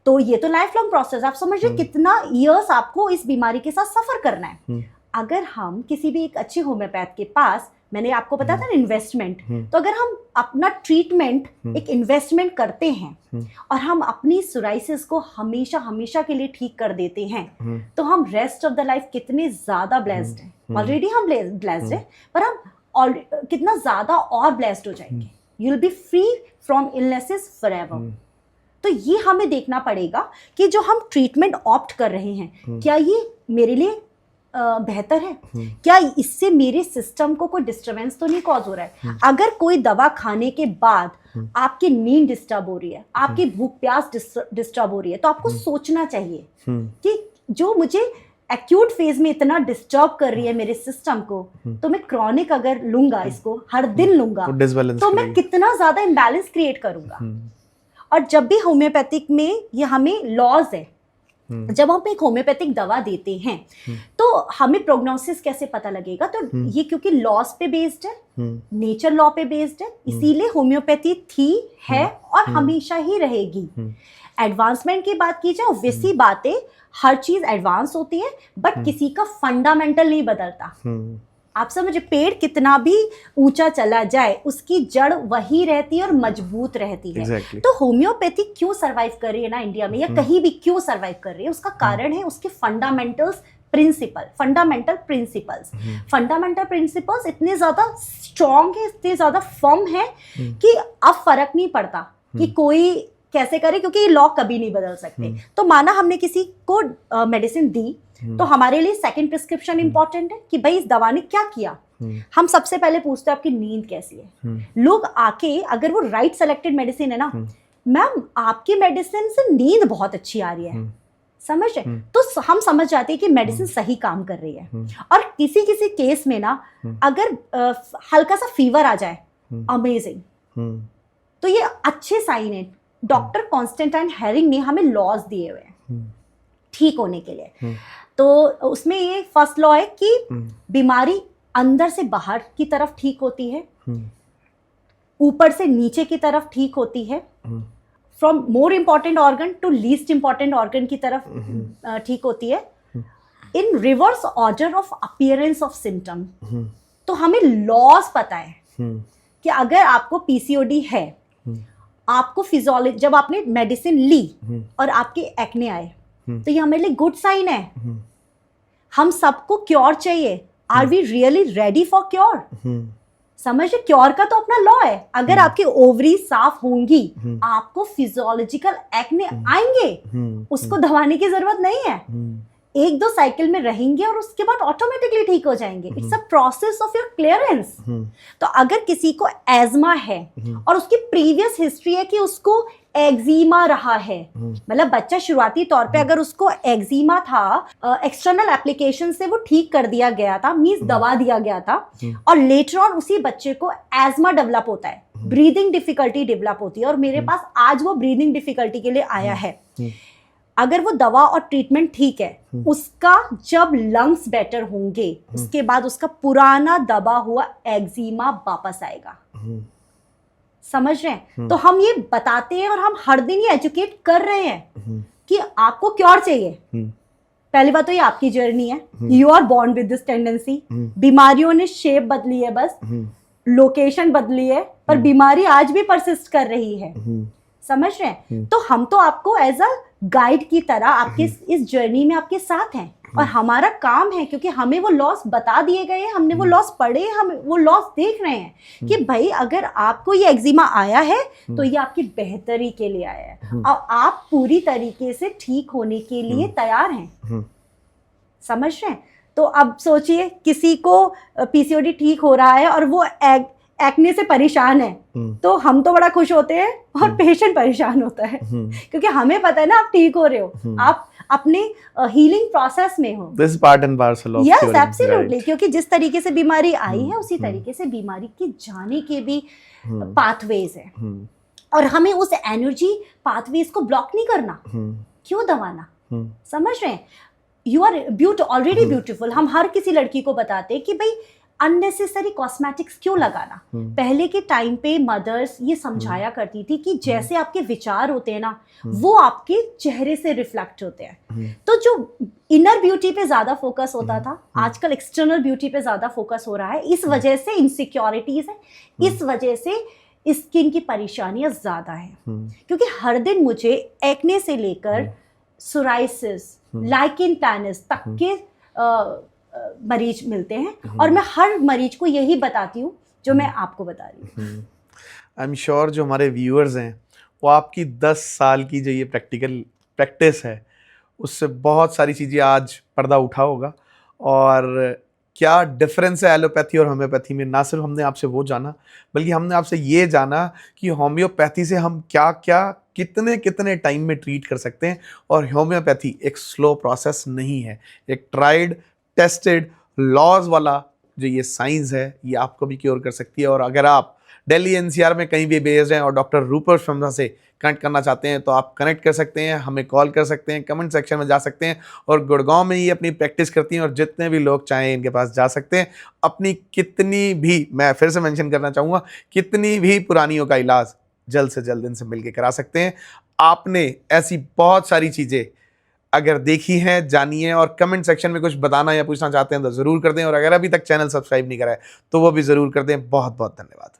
तो ये तो लाइफ लॉन्ग प्रोसेस। आप समझ रहे कितना ईयर्स आपको इस बीमारी के साथ सफर करना है। अगर हम किसी भी एक अच्छे होम्योपैथ के पास, मैंने आपको बताया था ना इन्वेस्टमेंट, तो अगर हम अपना ट्रीटमेंट एक इन्वेस्टमेंट करते हैं और हम अपनी सोराइसिस को हमेशा हमेशा के लिए ठीक कर देते हैं, तो हम रेस्ट ऑफ द लाइफ कितने ज्यादा ब्लेस्ड हैं। ऑलरेडी हम ब्लेस्ड हैं, पर हम कितना ज्यादा और ब्लेस्ड हो जाएंगे। You will be free from illnesses forever. तो ये हमें देखना पड़ेगा कि जो हम ट्रीटमेंट ऑप्ट कर रहे हैं, क्या ये मेरे लिए बेहतर है, क्या इससे मेरे सिस्टम को कोई डिस्टर्बेंस तो नहीं कॉज हो रहा है। अगर कोई दवा खाने के बाद आपकी नींद डिस्टर्ब हो रही है, आपकी भूख प्यास डिस्टर्ब हो रही है, तो आपको सोचना चाहिए कि जो मुझे एक्यूट फेज में इतना डिस्टर्ब कर रही है मेरे सिस्टम को, तो मैं क्रॉनिक अगर लूंगा, इसको हर दिन लूंगा, तो मैं कितना ज्यादा इम्बैलेंस क्रिएट करूंगा। और जब भी होम्योपैथिक में ये हमें लॉज है, जब हम एक होम्योपैथिक दवा देते हैं तो हमें प्रोग्नोसिस कैसे पता लगेगा, तो ये क्योंकि लॉस पे बेस्ड है, नेचर लॉ पे बेस्ड है, इसीलिए होम्योपैथी थी, है और हमेशा ही रहेगी। एडवांसमेंट की बात की जाए, ऑब्वियसली बात है, हर चीज एडवांस होती है, बट किसी का फंडामेंटल नहीं बदलता। आप समझे, पेड़ कितना भी ऊंचा चला जाए उसकी जड़ वही रहती है और मजबूत रहती है। तो होम्योपैथी क्यों सरवाइव कर रही है ना इंडिया में, या कहीं भी क्यों सरवाइव कर रही है, उसका कारण है उसके फंडामेंटल प्रिंसिपल्स इतने ज्यादा स्ट्रॉन्ग है, इतने ज्यादा फर्म है कि अब फर्क नहीं पड़ता कि कोई कैसे करे, क्योंकि ये लॉ कभी नहीं बदल सकते। तो माना हमने किसी को मेडिसिन दी, तो हमारे लिए सेकंड प्रिस्क्रिप्शन इंपॉर्टेंट है कि भाई इस दवा ने क्या किया। हम सबसे पहले पूछते हैं आपकी नींद कैसी है। लोग आके, अगर वो राइट सेलेक्टेड मेडिसिन है ना, मैम आपकी मेडिसिन से नींद बहुत अच्छी आ रही है, समझ रहे, तो हम समझ जाते हैं कि मेडिसिन सही काम कर रही है। और किसी किसी केस में ना अगर हल्का सा फीवर आ जाए, अमेजिंग, तो ये अच्छे साइन है। डॉक्टर कॉन्स्टेंटाइन हेरिंग ने हमें लॉज दिए हुए हैं ठीक होने के लिए। तो उसमें ये फर्स्ट लॉ है कि बीमारी अंदर से बाहर की तरफ ठीक होती है, ऊपर से नीचे की तरफ ठीक होती है, from more important organ to least important organ की तरफ ठीक होती है, in reverse order of appearance of symptom. तो हमें लॉज पता है कि अगर आपको पीसीओडी है, आपको फिजियोलॉजी, जब आपने मेडिसिन ली और आपके एक्ने आए, तो ये हमारे लिए गुड साइन है। हम सबको क्योर चाहिए। Are we really ready for cure? समझिए, क्योर का तो अपना लॉ है। अगर आपकी ओवरी साफ होंगी, आपको फिजियोलॉजिकल एक्ने आएंगे, उसको दबाने की जरूरत नहीं है। एक दो साइकिल में रहेंगे और उसके बाद ऑटोमेटिकली ठीक हो जाएंगे। It's a process of your clearance. तो अगर किसी को एजमा है और उसकी प्रीवियस हिस्ट्री है कि उसको एक्जिमा रहा है, मतलब बच्चा शुरुआती तौर पे अगर उसको एक्जिमा था, एक्सटर्नल एप्लीकेशन से वो ठीक कर दिया गया था, मींस दवा दिया गया था, और लेटर ऑन उसी बच्चे को एजमा डेवलप होता है, ब्रीदिंग डिफिकल्टी डेवलप होती है, और मेरे पास आज वो ब्रीदिंग डिफिकल्टी के लिए आया है। अगर वो दवा और ट्रीटमेंट ठीक है, उसका जब लंग्स बेटर होंगे, उसके बाद उसका पुराना दबा हुआ एक्जिमा वापस आएगा। समझ रहे हैं? तो हम ये बताते हैं और हम हर दिन ये एजुकेट कर रहे हैं कि आपको क्योर चाहिए। पहली बात तो ये आपकी जर्नी है, you are born with this tendency. बीमारियों ने शेप बदली है, बस लोकेशन बदली है, पर बीमारी आज भी परसिस्ट कर रही है। समझ रहे हैं? तो हम तो आपको एज अ गाइड की तरह आपके इस जर्नी में आपके साथ हैं, और हमारा काम है, क्योंकि हमें वो लॉस बता दिए गए हैं, हमने वो लॉस पढ़े, हम वो लॉस देख रहे हैं कि भाई अगर आपको ये एक्जिमा आया है तो ये आपकी बेहतरी के लिए आया है, और आप पूरी तरीके से ठीक होने के लिए तैयार हैं। समझ रहे हैं? तो अब सोचिए, किसी को पीसीओडी ठीक हो रहा है और वो एक्ने से परेशान है, तो हम तो बड़ा खुश होते हैं और पेशेंट परेशान होता है, क्योंकि हमें पता है ना आप ठीक हो रहे हो, आप अपने हीलिंग प्रोसेस में हो। This part and parcel of yes, absolutely, क्योंकि जिस तरीके से बीमारी आई है उसी तरीके से बीमारी की जाने के भी पाथवेज है, और हमें उस एनर्जी पाथवेज को ब्लॉक नहीं करना। क्यों दबाना? समझ रहे हैं? You are already beautiful. हम हर किसी लड़की को बताते हैं कि भाई अननेसेसरी कॉस्मेटिक्स क्यों लगाना। पहले के टाइम पे मदर्स ये समझाया करती थी कि जैसे आपके विचार होते हैं ना, वो आपके चेहरे से रिफ्लेक्ट होते हैं। तो जो इनर ब्यूटी पे ज्यादा फोकस होता था, आजकल एक्सटर्नल ब्यूटी पे ज्यादा फोकस हो रहा है। इस वजह से इनसिक्योरिटीज है, इस वजह से स्किन की परेशानियां ज्यादा है, क्योंकि हर दिन मुझे एक्ने से लेकर सोराइसिस, लाइकेन प्लैनस तक के मरीज मिलते हैं, और मैं हर मरीज को यही बताती हूँ जो मैं आपको बता रही हूँ। आई एम श्योर जो हमारे व्यूअर्स हैं वो आपकी 10 साल की जो ये प्रैक्टिस है उससे बहुत सारी चीज़ें आज पर्दा उठा होगा। और क्या डिफरेंस है एलोपैथी और होम्योपैथी में, ना सिर्फ हमने आपसे वो जाना, बल्कि हमने आपसे ये जाना कि होम्योपैथी से हम क्या क्या कितने कितने टाइम में ट्रीट कर सकते हैं, और होम्योपैथी एक स्लो प्रोसेस नहीं है, एक ट्राइड टेस्टेड लॉज वाला जो ये साइंस है ये आपको भी क्योर कर सकती है। और अगर आप दिल्ली एनसीआर में कहीं भी बेस्ड हैं और डॉक्टर रूपक शर्मा से कनेक्ट करना चाहते हैं तो आप कनेक्ट कर सकते हैं, हमें कॉल कर सकते हैं, कमेंट सेक्शन में जा सकते हैं, और गुड़गांव में ही अपनी प्रैक्टिस करती हैं, और जितने भी लोग चाहें इनके पास जा सकते हैं। अपनी कितनी भी, मैं फिर से मेंशन करना चाहूँगा, कितनी भी पुरानियों का इलाज जल्द से जल्द इनसे मिल के करा सकते हैं। आपने ऐसी बहुत सारी चीज़ें अगर देखी हैं, जानिए, और कमेंट सेक्शन में कुछ बताना या पूछना चाहते हैं तो ज़रूर कर दें, और अगर अभी तक चैनल सब्सक्राइब नहीं करा है तो वो भी ज़रूर कर दें। बहुत बहुत धन्यवाद।